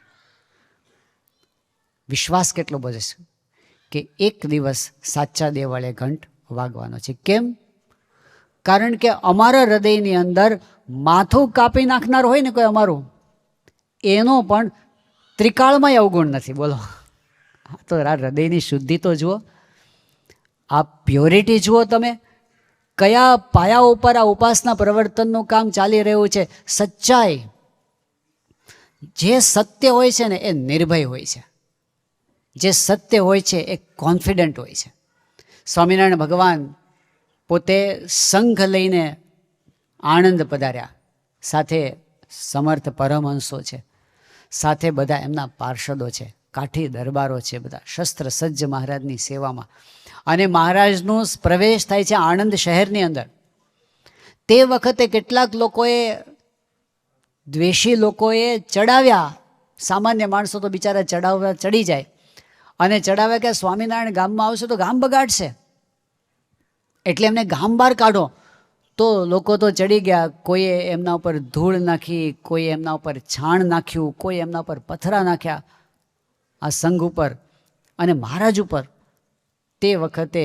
વિશ્વાસ કેટલો બધો છે કે એક દિવસ સાચા દેવળે ઘંટ વાગવાનો છે. કેમ? કારણ કે અમારા હૃદયની અંદર માથું કાપી નાખનાર હોય ને કોઈ અમારું, એનો પણ ત્રિકાળમાં અવગુણ નથી. બોલો, તો હૃદયની શુદ્ધિ તો જુઓ, આ પ્યોરિટી જુઓ તમે, કયા પાયા ઉપર આ ઉપાસના પ્રવર્તનનું કામ ચાલી રહ્યું છે. સચ્ચાઈ, જે સત્ય હોય છે ને એ નિર્ભય હોય છે, જે સત્ય હોય છે એ કોન્ફિડન્ટ હોય છે. સ્વામિનારાયણ ભગવાન પોતે સંઘ લઈને આણંદ પધાર્યા, સાથે સમર્થ પરમહંસો છે, સાથે બધા એમના પાર્ષદો છે, કાઠી દરબારો છે, બધા શસ્ત્ર સજ્જ મહારાજની સેવામાં. અને મહારાજનું પ્રવેશ થાય છે આણંદ શહેરની અંદર. તે વખતે કેટલાક લોકોએ, દ્વેષી લોકોએ ચડાવ્યા, સામાન્ય માણસો તો બિચારા ચડાવવા ચડી જાય, અને ચડાવ્યા કે સ્વામિનારાયણ ગામમાં આવશે તો ગામ બગાડશે, એટલે એમને ગામ બહાર કાઢો. તો લોકો તો ચડી ગયા, કોઈએ એમના ઉપર ધૂળ નાખી, કોઈ એમના ઉપર છાણ નાખ્યું, કોઈ એમના ઉપર પથરા નાખ્યા આ સંઘ ઉપર અને મહારાજ ઉપર. તે વખતે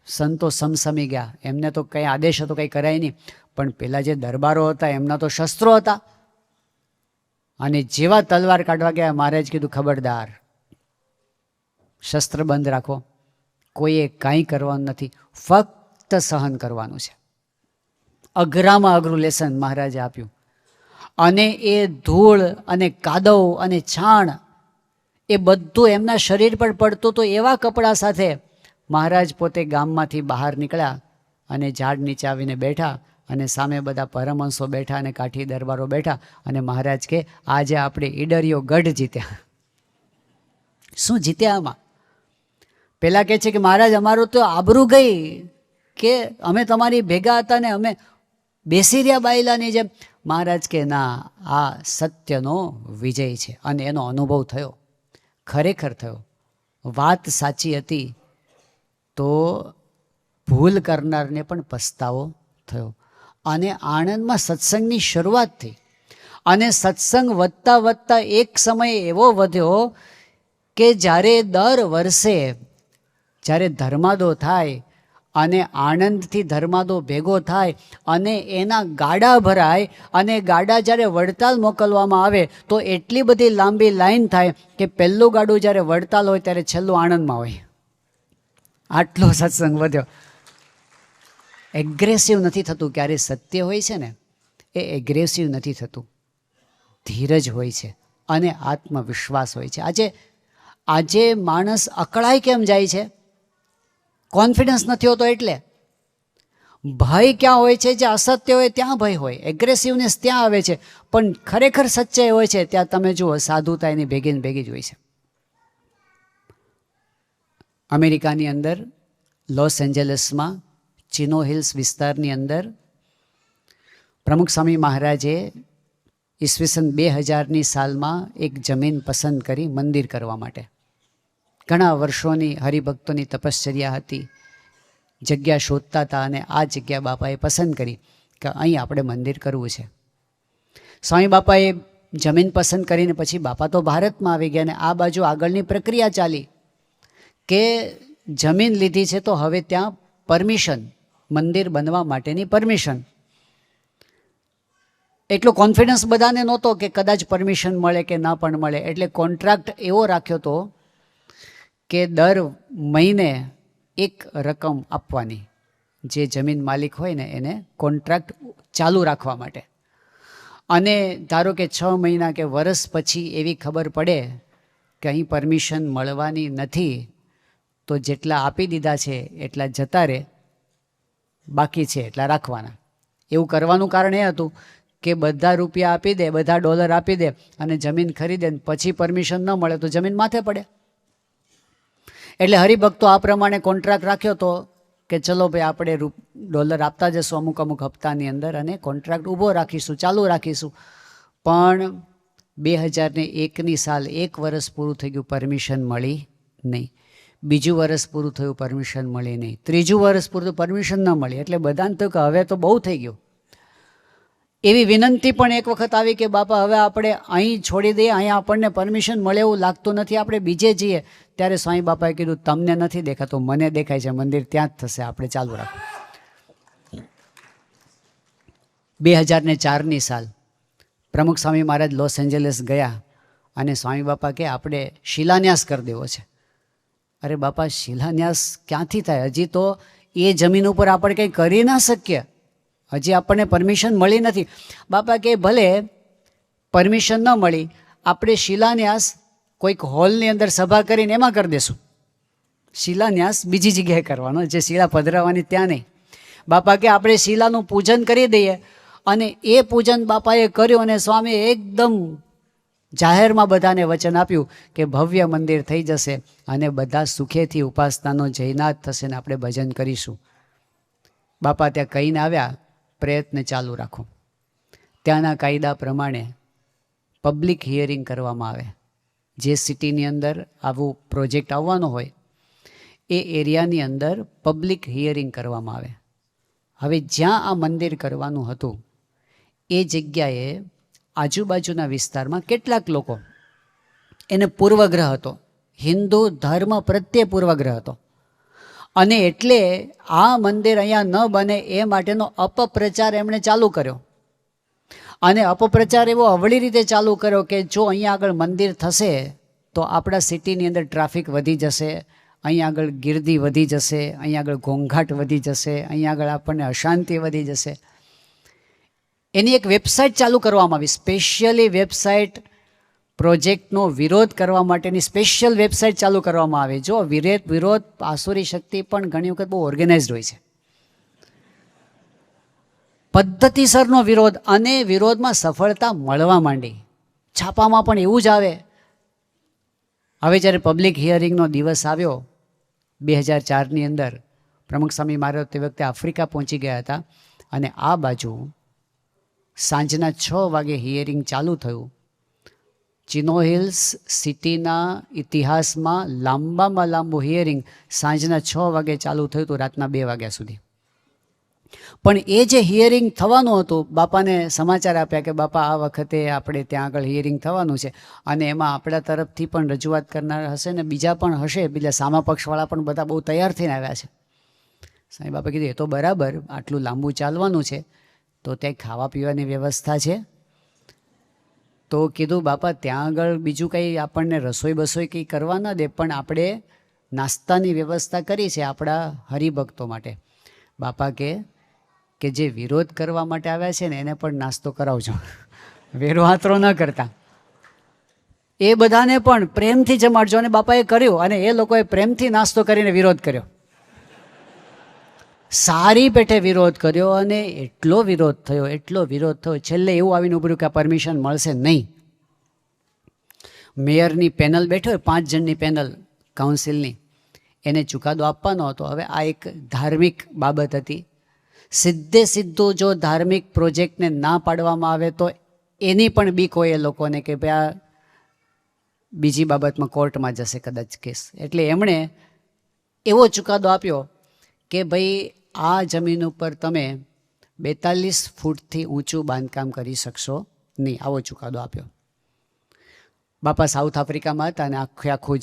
સંતો સમસમી ગયા, એમને તો કંઈ આદેશ હતો કંઈ કરાય નહીં, પણ પેલા જે દરબારો હતા એમના તો શસ્ત્રો હતા, અને જેવા તલવાર કાઢવા ગયા મહારાજ કીધું ખબરદાર, શસ્ત્ર બંધ રાખો, કોઈએ કાંઈ કરવાનું નથી, ફક્ત સહન કરવાનું છે. અઘરામાં અઘરું લેસન મહારાજે આપ્યું. અને એ ધૂળ અને કાદવ અને છાણ એ બધું એમના શરીર પર પડતું તો એવા કપડાં સાથે મહારાજ પોતે ગામમાંથી બહાર નીકળ્યા અને ઝાડ નીચે આવીને બેઠા, અને સામે બધા પરમહંસો બેઠા અને કાઠી દરબારો બેઠા, અને મહારાજ કે આજે આપણે ઈડરિયો ગઢ જીત્યા. શું જીત્યા આમાં? પેલા કહે છે કે મહારાજ અમારું તો આબરૂ ગઈ કે અમે તમારી ભેગા હતા ને અમે બેસી રહ્યા બાયલાની જેમ. મહારાજ કે ના, આ સત્યનો વિજય છે, અને એનો અનુભવ થયો, ખરેખર થયો. વાત સાચી હતી તો ભૂલ કરનારને પણ પસ્તાવો થયો. અને આણંદમાં સત્સંગની શરૂઆત થઈ, અને સત્સંગ વધતા વધતા એક સમય એવો વધ્યો કે જ્યારે દર વર્ષે જ્યારે ધર્માદો થાય અને આણંદથી ધર્માદો ભેગો થાય અને એના ગાડા ભરાય, અને ગાડા જ્યારે વડતાલ મોકલવામાં આવે તો એટલી બધી લાંબી લાઈન થાય કે પહેલું ગાડું જ્યારે વડતાલ હોય ત્યારે છેલ્લું આણંદમાં હોય. આટલો સત્સંગ વધ્યો. એગ્રેસિવ નથી થતું. ક્યારે સત્ય હોય છે ને એ એગ્રેસિવ નથી થતું, ધીરજ હોય છે અને આત્મવિશ્વાસ હોય છે. આજે માણસ અકળાઈ કેમ જાય છે? કોન્ફિડન્સ નથી હોતો એટલે. ભય ક્યાં હોય છે? જે અસત્ય હોય ત્યાં ભય હોય, એગ્રેસિવનેસ ત્યાં આવે છે. પણ ખરેખર સચ્ચાઈ હોય છે ત્યાં તમે જુઓ સાધુતા એની ભેગી ને ભેગી જ હોય છે. અમેરિકાની અંદર લોસ એન્જલસમાં ચિનો હિલ્સ વિસ્તારની અંદર પ્રમુખ સ્વામી મહારાજે ઈસવીસન 2000ની સાલમાં એક જમીન પસંદ કરી મંદિર કરવા માટે. ઘણા વર્ષોની હરિભક્તોની તપશ્ચર્યા હતી, જગ્યા શોધતા હતા અને આ જગ્યા બાપાએ પસંદ કરી કે અહીં આપણે મંદિર કરવું છે. સ્વામી બાપાએ જમીન પસંદ કરીને પછી બાપા તો ભારતમાં આવી ગયા અને આ બાજુ આગળની પ્રક્રિયા ચાલી કે જમીન લીધી છે તો હવે ત્યાં પરમિશન, મંદિર બનવા માટેની પરમિશન. એટલો કોન્ફિડન્સ બધાને નહોતો કે કદાચ પરમિશન મળે કે ના પણ મળે, એટલે કોન્ટ્રાક્ટ એવો રાખ્યો હતો કે દર મહિને એક રકમ આપવાની, જે જમીન માલિક હોય ને એને કોન્ટ્રાક્ટ ચાલુ રાખવા માટે. અને ધારો કે 6 મહિના કે વર્ષ પછી એવી ખબર પડે કે અહીં પરમિશન મળવાની નથી, તો જેટલા આપી દીધા છે એટલા જતા રહે, બાકી છે એટલા રાખવાના. એવું કરવાનું કારણ એ હતું કે બધા રૂપિયા આપી દે, બધા ડોલર આપી દે અને જમીન ખરીદે, પછી પરમિશન ન મળે તો જમીન માથે પડે. એટલે હરિભક્તો આ પ્રમાણે કોન્ટ્રાક્ટ રાખ્યો હતો કે ચલો ભાઈ આપણે ડોલર આપતા જશું અમુક અમુક હપ્તાની અંદર અને કોન્ટ્રાક્ટ ઊભો રાખીશું, ચાલુ રાખીશું. પણ 2001ની સાલ 1 વર્ષ પૂરું થઈ ગયું, પરમિશન મળી નહીં. બીજું વર્ષ પૂરું થયું, પરમિશન મળી નહીં. ત્રીજું વર્ષ પૂરું પરમિશન ન મળી. એટલે બધાને તો કે હવે તો બહુ થઈ ગયું. એવી વિનંતી પણ એક વખત આવી કે બાપા હવે આપણે અહીં છોડી દઈએ, અહીંયા આપણને પરમિશન મળે એવું લાગતું નથી, આપણે બીજે જઈએ. ત્યારે સ્વામી બાપાએ કીધું તમને નથી દેખાતું, મને દેખાય છે, મંદિર ત્યાં જ થશે, આપણે ચાલુ રાખો. 2004ની સાલ પ્રમુખ સ્વામી મહારાજ લોસ એન્જલસ ગયા અને સ્વામી બાપા કે આપણે શિલાન્યાસ કરી દેવો છે. અરે બાપા શિલાન્યાસ ક્યાંથી થાય? હજી તો એ જમીન ઉપર આપણે કંઈ કરી ના શકીએ, હજી આપણને પરમિશન મળી નથી. બાપા કે ભલે પરમિશન ન મળી, આપણે શિલાન્યાસ કોઈક હોલની અંદર સભા કરીને એમાં કરી દેશું. શિલાન્યાસ બીજી જગ્યાએ કરવાનો, જે શિલા પધરાવવાની ત્યાં નહીં. બાપા કે આપણે શિલાનું પૂજન કરી દઈએ. અને એ પૂજન બાપાએ કર્યું અને સ્વામીએ એકદમ જાહેરમાં બધાને વચન આપ્યું કે ભવ્ય મંદિર થઈ જશે અને બધા સુખેથી ઉપાસનાનો જયનાથ થશે ને આપણે ભજન કરીશું. બાપા ત્યાં કહીને આવ્યા, પ્રયત્ન ચાલુ રાખો. ત્યાંના કાયદા પ્રમાણે પબ્લિક હિયરિંગ કરવામાં આવે. જે સિટીની અંદર આવું પ્રોજેક્ટ આવવાનો હોય એ એરિયાની અંદર પબ્લિક હિયરિંગ કરવામાં આવે. હવે જ્યાં આ મંદિર કરવાનું હતું એ જગ્યાએ આજુબાજુના વિસ્તારમાં કેટલાક લોકો એને પૂર્વગ્રહ હતો, હિન્દુ ધર્મ પ્રત્યે પૂર્વગ્રહ હતો. અને એટલે આ મંદિર અહીંયા ન બને એ માટેનો અપપ્રચાર એમણે ચાલુ કર્યો. અને અપપ્રચાર એવો અવળી રીતે ચાલુ કર્યો કે જો અહીંયા આગળ મંદિર થશે તો આપણા સિટીની અંદર ટ્રાફિક વધી જશે, અહીંયા આગળ ગીર્દી વધી જશે, અહીંયા આગળ ઘોંઘાટ વધી જશે, અહીંયા આગળ આપણને અશાંતિ વધી જશે. એની એક વેબસાઇટ ચાલુ કરવામાં આવી, સ્પેશિયલી વેબસાઇટ, પ્રોજેક્ટનો વિરોધ કરવા માટેની સ્પેશિયલ વેબસાઇટ ચાલુ કરવામાં આવી. જો વિરોધ આસુરી શક્તિ પણ ઘણી વખત બહુ ઓર્ગેનાઇઝડ હોય છે, પદ્ધતિસરનો વિરોધ, અને વિરોધમાં સફળતા મળવા માંડી. છાપામાં પણ એવું જ આવે. હવે જ્યારે પબ્લિક હિયરિંગનો દિવસ આવ્યો 2004ની અંદર, પ્રમુખ સ્વામી મહારાજ તે વખતે આફ્રિકા પહોંચી ગયા હતા અને આ બાજુ સાંજના 6 વાગે હિયરિંગ ચાલુ થયું. ચિનો હિલ્સ સિટીના ઇતિહાસમાં લાંબામાં લાંબુ હિયરિંગ સાંજના 6 વાગે ચાલુ થયું હતું, રાતના 2 વાગ્યા સુધી. પણ એ જે હિયરિંગ થવાનું હતું, બાપાને સમાચાર આપ્યા કે બાપા આ વખતે આપણે ત્યાં આગળ હિયરિંગ થવાનું છે અને એમાં આપણા તરફથી પણ રજૂઆત કરનાર હશે ને બીજા પણ હશે, બીજા સામા પક્ષવાળા પણ બધા બહુ તૈયાર થઈને આવ્યા છે. સાંઈ બાપા કીધું એ તો બરાબર, આટલું લાંબુ ચાલવાનું છે તો ત્યાં ખાવા પીવાની વ્યવસ્થા છે? તો કીધું બાપા ત્યાં આગળ બીજું કંઈ આપણને રસોઈ કંઈ કરવા ન દે, પણ આપણે નાસ્તાની વ્યવસ્થા કરી છે આપણા હરિભક્તો માટે. બાપા કે કે જે વિરોધ કરવા માટે આવ્યા છે ને એને પણ નાસ્તો કરાવજો, વેરો આતરો ન કરતા. એ બધાને પણ પ્રેમથી જમાડજો. અને બાપાએ કર્યું, અને એ લોકોએ પ્રેમથી નાસ્તો કરીને વિરોધ કર્યો, સારી પેટે વિરોધ કર્યો. અને એટલો વિરોધ થયો, છેલ્લે એવું આવીને ઉભર્યું કે આ પરમિશન મળશે નહીં. મેયરની પેનલ બેઠો હોય, 5 જણની પેનલ કાઉન્સિલની, એને ચુકાદો આપવાનો હતો. હવે આ એક ધાર્મિક બાબત હતી. સીધું જો ધાર્મિક પ્રોજેક્ટને ના પાડવામાં આવે તો એની પણ બીક હોય એ લોકોને કે ભાઈ આ બીજી બાબતમાં કોર્ટમાં જશે કદાચ કેસ. એટલે એમણે એવો ચુકાદો આપ્યો કે ભાઈ આ જમીન ઉપર તમે 42 ફૂટથી ઊંચું બાંધકામ કરી શકશો નહીં. આવો ચુકાદો આપ્યો. બાપા સાઉથ આફ્રિકામાં હતા, અને આખું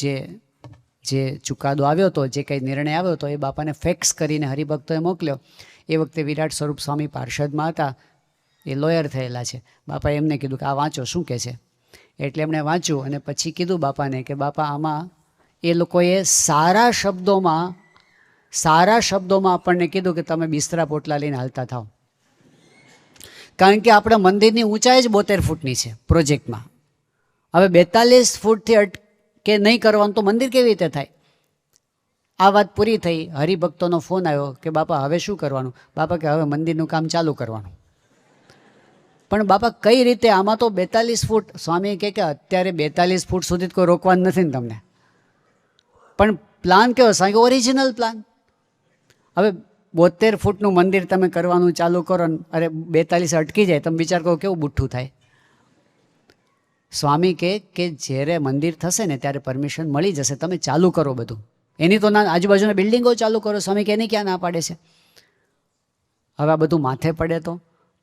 જે ચુકાદો આવ્યો હતો, જે કંઈ નિર્ણય આવ્યો હતો, એ બાપાને ફેક્સ કરીને હરિભક્તોએ મોકલ્યો. એ વખતે વિરાટ સ્વરૂપ સ્વામી પાર્ષદમાં હતા, એ લોયર થયેલા છે. બાપાએ એમને કીધું કે આ વાંચો શું કહે છે. એટલે એમણે વાંચ્યું અને પછી કીધું બાપાને કે બાપા આમાં એ લોકોએ સારા શબ્દોમાં આપણને કીધું કે તમે બિસ્તરા પોટલા લઈને હાલતા થાઓ. કારણ કે આપણા મંદિરની ઊંચાઈ જ 72 ફૂટની છે પ્રોજેક્ટમાં. હવે 42 ફૂટથી અટકે નહીં કરવાનું તો મંદિર કેવી રીતે થાય? આ વાત પૂરી થઈ. હરિભક્તોનો ફોન આવ્યો કે બાપા હવે શું કરવાનું? બાપા કે હવે મંદિરનું કામ ચાલુ કરવાનું. પણ બાપા કઈ રીતે? આમાં તો 42 ફૂટ. સ્વામી કહે કે અત્યારે 42 ફૂટ સુધી કોઈ રોકવાનું નથી ને તમને. પણ પ્લાન કેવો? સ્વામી ઓરિજિનલ પ્લાન. હવે 72 ફૂટનું મંદિર તમે કરવાનું ચાલુ કરો ને અરે 42 અટકી જાય, તમે વિચાર કરો કેવું બુઠ્ઠું થાય. સ્વામી કહે કે જ્યારે મંદિર થશે ને ત્યારે પરમિશન મળી જશે, તમે ચાલુ કરો બધું. એની તો ના આજુબાજુના બિલ્ડિંગો ચાલુ કરો. સ્વામી કે એની ક્યાં ના પાડે છે? હવે આ બધું માથે પડે તો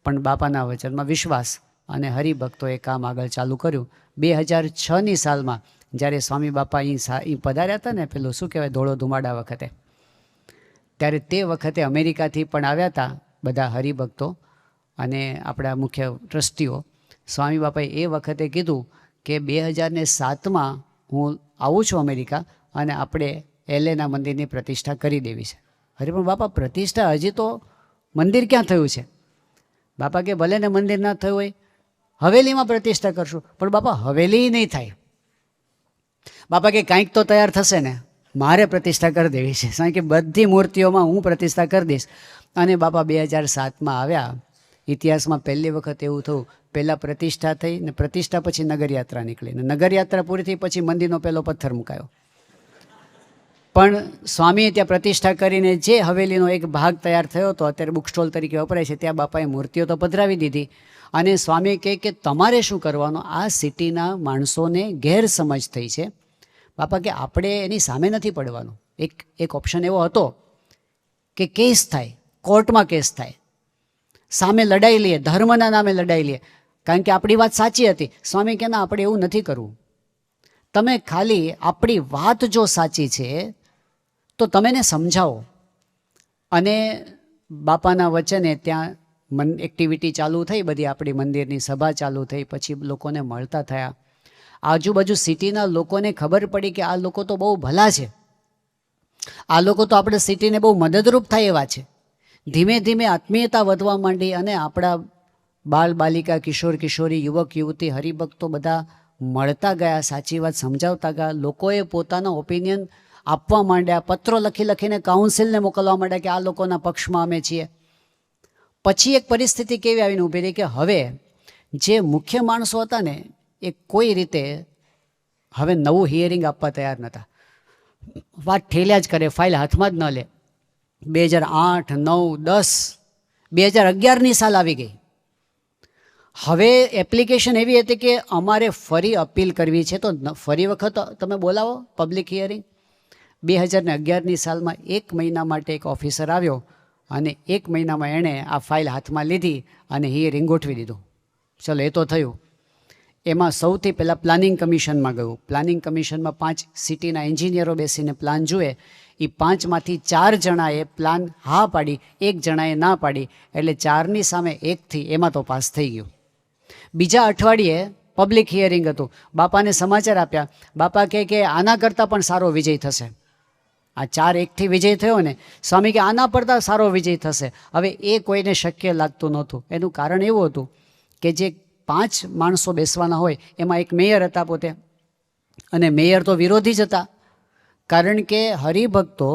પણ બાપાના વચનમાં વિશ્વાસ અને હરિભક્તોએ કામ આગળ ચાલુ કર્યું. 2006ની સાલમાં જ્યારે સ્વામી બાપા અહીં પધાર્યા હતા ને, પેલું શું કહેવાય ધોળો ધુમાડા વખતે, ત્યારે તે વખતે અમેરિકાથી પણ આવ્યા હતા બધા હરિભક્તો અને આપણા મુખ્ય ટ્રસ્ટીઓ. સ્વામી બાપાએ એ વખતે કીધું કે 2007માં હું આવું છું અમેરિકા અને આપણે એલએના મંદિરની પ્રતિષ્ઠા કરી દેવી છે. અરે પણ બાપા પ્રતિષ્ઠા હજી તો મંદિર ક્યાં થયું છે? બાપા કે ભલે ને મંદિર ના થયું હોય, હવેલીમાં પ્રતિષ્ઠા કરશું. પણ બાપા હવેલી નહીં થાય. બાપા કે કાંઈક તો તૈયાર થશે ને, મારે પ્રતિષ્ઠા કરી દેવી છે. કારણ કે બધી મૂર્તિઓમાં હું પ્રતિષ્ઠા કરી દઈશ. અને બાપા 2007માં આવ્યા. ઇતિહાસમાં પહેલી વખત એવું થયું, પહેલાં પ્રતિષ્ઠા થઈ ને પ્રતિષ્ઠા પછી નગરયાત્રા નીકળી ને નગરયાત્રા પૂરી થઈ પછી મંદિરનો પહેલો પથ્થર મુકાયો. પણ સ્વામીએ ત્યાં પ્રતિષ્ઠા કરીને જે હવેલીનો એક ભાગ તૈયાર થયો હતો, અત્યારે બુક સ્ટોલ તરીકે વપરાય છે, ત્યાં બાપાએ મૂર્તિઓ તો પધરાવી દીધી. અને સ્વામી કહે કે તમારે શું કરવાનું? આ સિટીના માણસોને ગેરસમજ થઈ છે. બાપા કે આપણે એની સામે નથી પડવાનું. એક ઓપ્શન એવો હતો કે કેસ થાય, કોર્ટમાં કેસ થાય, સામે લડાઈ લઈએ, ધર્મના નામે લડાઈ લઈએ, કારણ કે આપણી વાત સાચી હતી. સ્વામી કે ના, આપણે એવું નથી કરવું. તમે ખાલી આપણી વાત જો સાચી છે તો તમે એને સમજાવો. અને બાપાના વચને ત્યાં એક્ટિવિટી ચાલુ થઈ, બધી આપણી મંદિરની સભા ચાલુ થઈ, પછી લોકોને મળતા થયા. આજુબાજુ સિટીના લોકોને ખબર પડી કે આ લોકો તો બહુ ભલા છે, આ લોકો તો આપણે સિટીને બહુ મદદરૂપ થાય એવા છે. ધીમે ધીમે આત્મીયતા વધવા માંડી અને આપણા બાળ બાલિકા, કિશોર કિશોરી, યુવક યુવતી, હરિભક્તો બધા મળતા ગયા, સાચી વાત સમજાવતા ગયા. લોકોએ પોતાના ઓપિનિયન આપવા માંડ્યા, પત્રો લખીને કાઉન્સિલને મોકલવા માંડ્યા કે આ લોકોના પક્ષમાં અમે છીએ. પછી એક પરિસ્થિતિ કેવી આવીને ઊભી રહી કે હવે જે મુખ્ય માણસો હતા ને એ કોઈ રીતે હવે નવું હિયરિંગ આપવા તૈયાર નહોતા. વાત ઠેલ્યા જ કરે, ફાઇલ હાથમાં જ ન લે. 2008, 9, 10, 2011ની સાલ આવી ગઈ. હવે એપ્લિકેશન એવી હતી કે અમારે ફરી અપીલ કરવી છે, તો ફરી વખત તમે બોલાવો પબ્લિક હિયરિંગ. 2011ની સાલમાં 1 મહિના માટે એક ઓફિસર આવ્યો અને 1 મહિનામાં એણે આ ફાઇલ હાથમાં લીધી અને હિયરિંગ ગોઠવી દીધું. ચલો એ તો થયું. એમાં સૌથી પહેલાં પ્લાનિંગ કમિશનમાં ગયું. પ્લાનિંગ કમિશનમાં 5 સિટીના એન્જિનિયરો બેસીને પ્લાન જુએ. એ 5માંથી 4 જણાએ પ્લાન હા પાડી, 1 જણાએ ના પાડી. એટલે 4ની સામે 1થી એમાં તો પાસ થઈ ગયું. બીજા અઠવાડિયે પબ્લિક હિયરિંગ હતું. બાપાને સમાચાર આપ્યા. બાપા કહે કે આના કરતાં પણ સારો વિજય થશે. આ 4-1થી વિજય થયો ને, સ્વામી કે આના પડતા સારો વિજય થશે. હવે એ કોઈને શક્ય લાગતું નહોતું. એનું કારણ એવું હતું કે જે 5 માણસો બેસવાના હોય એમાં એક મેયર હતા પોતે, અને મેયર તો વિરોધી જ હતા. કારણ કે હરિભક્તો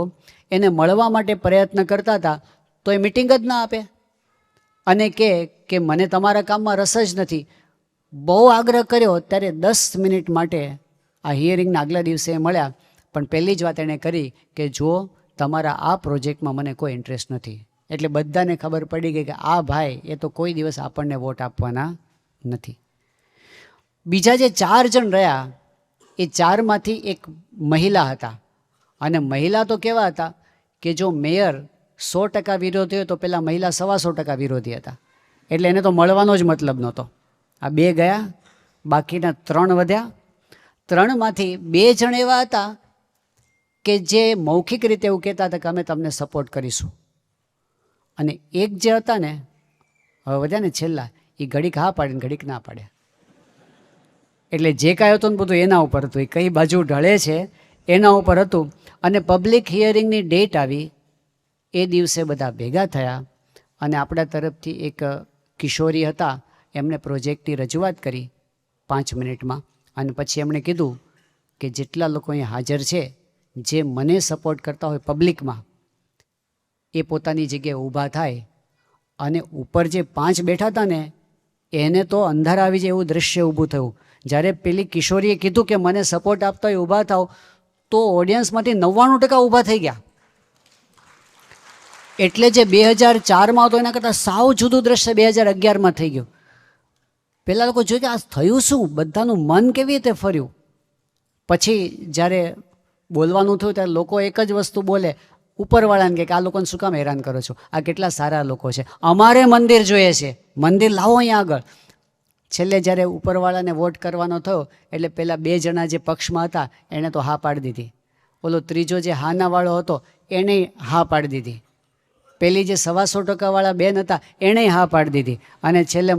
એને મળવા માટે પ્રયત્ન કરતા હતા તો એ મિટિંગ જ ના આપે, અને કે મને તમારા કામમાં રસ જ નથી. બહુ આગ્રહ કર્યો ત્યારે 10 મિનિટ માટે આ હિયરિંગના આગલા દિવસે મળ્યા, પણ પહેલી જ વાત એણે કરી કે જો તમારા આ પ્રોજેક્ટમાં મને કોઈ ઇન્ટરેસ્ટ નથી. એટલે બધાને ખબર પડી ગઈ કે આ ભાઈ એ તો કોઈ દિવસ આપણને વોટ આપવાના નથી. બીજા જે 4 જણ રહ્યા એ 4માંથી એક મહિલા હતા, અને મહિલા તો કેવા હતા કે જો મેયર 100% વિરોધી હોય તો પેલા મહિલા 125% વિરોધી હતા. એટલે એને તો મળવાનો જ મતલબ નહોતો. આ 2 ગયા, બાકીના 3 વધ્યા. 3માંથી 2 જણ એવા હતા કે જે મૌખિક રીતે એવું કહેતા હતા કે અમે તમને સપોર્ટ કરીશું, અને એક જે હતા ને, હવે વધ્યા ને છેલ્લા, એ ઘડીક હા પાડીને ઘડીક ના પાડે. એટલે જે કાંઈ હતું ને બધું એના ઉપર હતું, એ કઈ બાજુ ઢળે છે એના ઉપર હતું. અને પબ્લિક હિયરિંગની ડેટ આવી, એ દિવસે બધા ભેગા થયા, અને આપણા તરફથી એક કિશોરી હતા, એમણે પ્રોજેક્ટની રજૂઆત કરી 5 મિનિટમાં. અને પછી એમણે કીધું કે જેટલા લોકો અહીંયા હાજર છે જે મને સપોર્ટ કરતા હોય પબ્લિકમાં, એ પોતાની જગ્યાએ ઊભા થાય. અને ઉપર જે 5 બેઠા હતા ને એને તો અંધારા આવી જાય એવું દૃશ્ય ઊભું થયું. જ્યારે પેલી કિશોરીએ કીધું કે મને સપોર્ટ આપતા હોય ઊભા થાવ, તો ઓડિયન્સમાંથી 99% ઊભા થઈ ગયા. એટલે જે 2004માં હતો એના કરતાં સાવ જુદું દ્રશ્ય 2011માં થઈ ગયું. પહેલાં લોકો જોયું કે આ થયું શું, બધાનું મન કેવી રીતે ફર્યું. પછી જ્યારે બોલવાનું થયું ત્યારે લોકો એક જ વસ્તુ બોલે, ઉપરવાળાને કે આ લોકોને શું કામ હેરાન કરો છો, આ કેટલા સારા લોકો છે, અમારે મંદિર જોઈએ છે, મંદિર લાવો અહીંયા આગળ. છેલ્લે જ્યારે ઉપરવાળાને વોટ કરવાનો થયો એટલે પેલા 2 જણા જે પક્ષમાં હતા એણે તો હા પાડી દીધી. ઓલો ત્રીજો જે હાનાવાળો હતો એણે હા પાડી દીધી. પેલી જે 125% વાળા બેન હતા એણે હા પાડી દીધી. અને છેલ્લે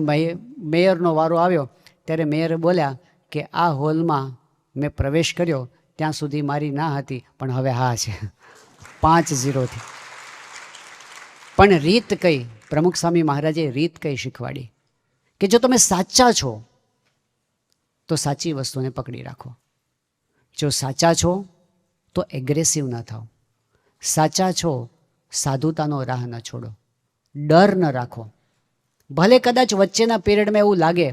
મેયરનો વારો આવ્યો ત્યારે મેયરે બોલ્યા કે આ હોલમાં મેં પ્રવેશ કર્યો ત્યાં સુધી મારી ના હતી, પણ હવે હા છે. 5-0થી. પણ રીત કઈ, પ્રમુખ સ્વામી મહારાજે રીત કઈ શીખવાડી કે જો તમે સાચા છો તો સાચી વસ્તુને પકડી રાખો. જો સાચા છો તો એગ્રેસિવ ન થાઓ. સાચા છો સાધુતાનો રાહ ન છોડો, ડર ન રાખો. ભલે કદાચ વચ્ચેના પિરિયડમાં એવું લાગે,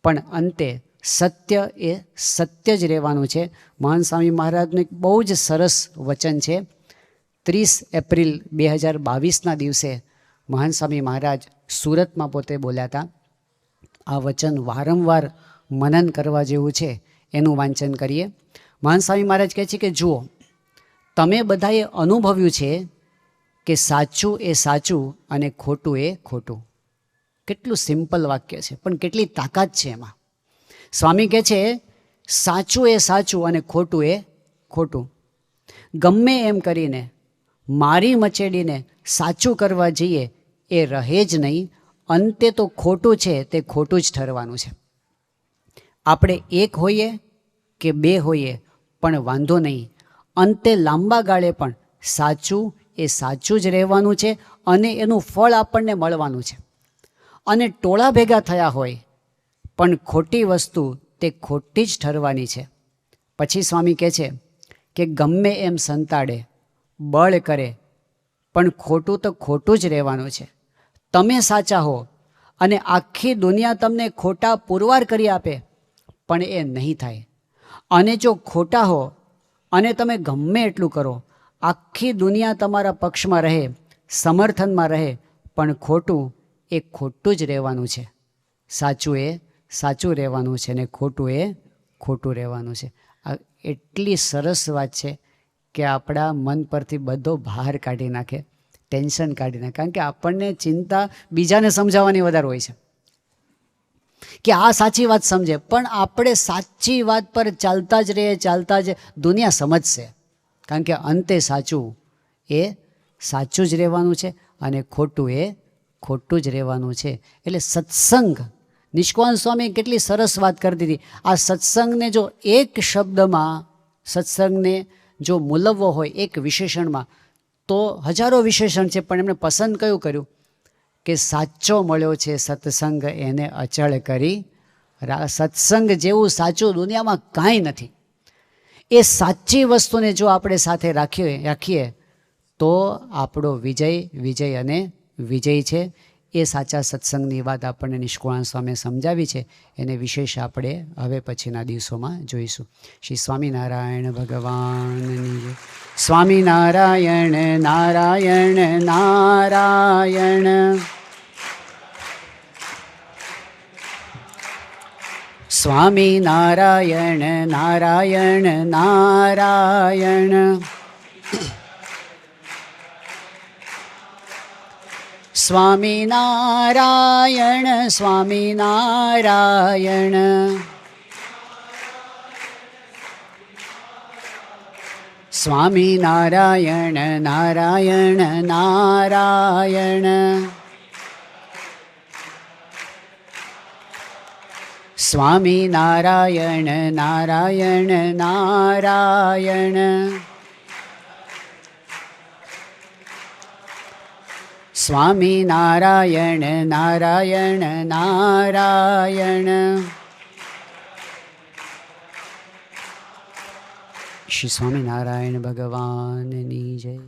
પણ અંતે સત્ય એ સત્ય જ રહેવાનું છે. મહાન સ્વામી મહારાજનું એક બહુ જ સરસ વચન છે. 30 એપ્રિલ 2022ના દિવસે મહાન સ્વામી મહારાજ સુરતમાં પોતે બોલ્યા હતા. આ વચન વારંવાર મનન કરવા જેવું છે, એનું વાંચન કરીએ. મહાન સ્વામી મહારાજ કહે છે કે જુઓ, તમે બધાએ અનુભવ્યું છે કે સાચું એ સાચું અને ખોટું એ ખોટું. કેટલું સિમ્પલ વાક્ય છે, પણ કેટલી તાકાત છે એમાં. સ્વામી કહે છે સાચું એ સાચું અને ખોટું એ ખોટું. ગમે એમ કરીને મારી મચેડીને સાચું કરવા જઈએ એ રહે જ નહીં. અંતે તો ખોટું છે તે ખોટું જ ઠરવાનું છે. આપણે 1 હોઈએ કે 2 હોઈએ પણ વાંધો નહીં, અંતે લાંબા ગાળે પણ સાચું એ સાચું જ રહેવાનું છે, અને એનું ફળ આપણને મળવાનું છે. અને ટોળા ભેગા થયા હોય પણ ખોટી વસ્તુ તે ખોટી જ ઠરવાની છે. પછી સ્વામી કહે છે કે ગમે એમ સંતાડે, બળ કરે, પણ ખોટું તો ખોટું જ રહેવાનું છે. તમે સાચા હો અને આખી દુનિયા તમને ખોટા પુરવાર કરી આપે પણ એ નહીં થાય. અને જો ખોટા હો અને તમે ગમે એટલું કરો, આખી દુનિયા તમારા પક્ષમાં રહે, સમર્થનમાં રહે, પણ ખોટું એ ખોટું જ રહેવાનું છે. સાચું એ સાચું રહેવાનું છે ને ખોટું એ ખોટું રહેવાનું છે. આ એટલી સરસ વાત છે કે આપણા મન પરથી બધો ભાર કાઢી નાખે, ટેન્શન કાઢી નાખે. કારણ કે આપણને ચિંતા બીજાને સમજાવવાની વધારે હોય છે કે આ સાચી વાત સમજે, પણ આપણે સાચી વાત પર ચાલતા જ રહીએ, ચાલતા જ દુનિયા સમજશે. કારણ કે અંતે સાચું એ સાચું જ રહેવાનું છે અને ખોટું એ ખોટું જ રહેવાનું છે. એટલે સત્સંગ, નિષ્કાન સ્વામી કેટલી સરસ વાત કરી દીધી. આ સત્સંગને જો એક શબ્દમાં, સત્સંગને જો મૂલવવો હોય એક વિશેષણમાં તો હજારો વિશેષણ છે, પણ એમણે પસંદ કયું કર્યું કે સાચો મળ્યો છે સત્સંગ એને અચળ કરી. સત્સંગ જેવું સાચું દુનિયામાં કાંઈ નથી. એ સાચી વસ્તુને જો આપણે સાથે રાખીએ તો આપણો વિજય અને વિજય છે. એ સાચા સત્સંગની વાત આપણને નિષ્કુળાન સ્વામીએ સમજાવી છે. એને વિશેષ આપણે હવે પછીના દિવસોમાં જોઈશું. શ્રી સ્વામિનારાયણ ભગવાનની જય. સ્વામિનારાયણ નારાયણ નારાયણ. સ્વામિનારાયણ નારાયણ નારાયણ. સ્વામિનારાયણ સ્વામિનારાયણ. સ્વામિનારાયણ નારાયણ નારાયણ. સ્વામિનારાયણ નારાયણ નારાયણ. સ્વામિનારાયણ નારાયણ નારાયણ. શ્રી સ્વામિનારાયણ ભગવાનની જય.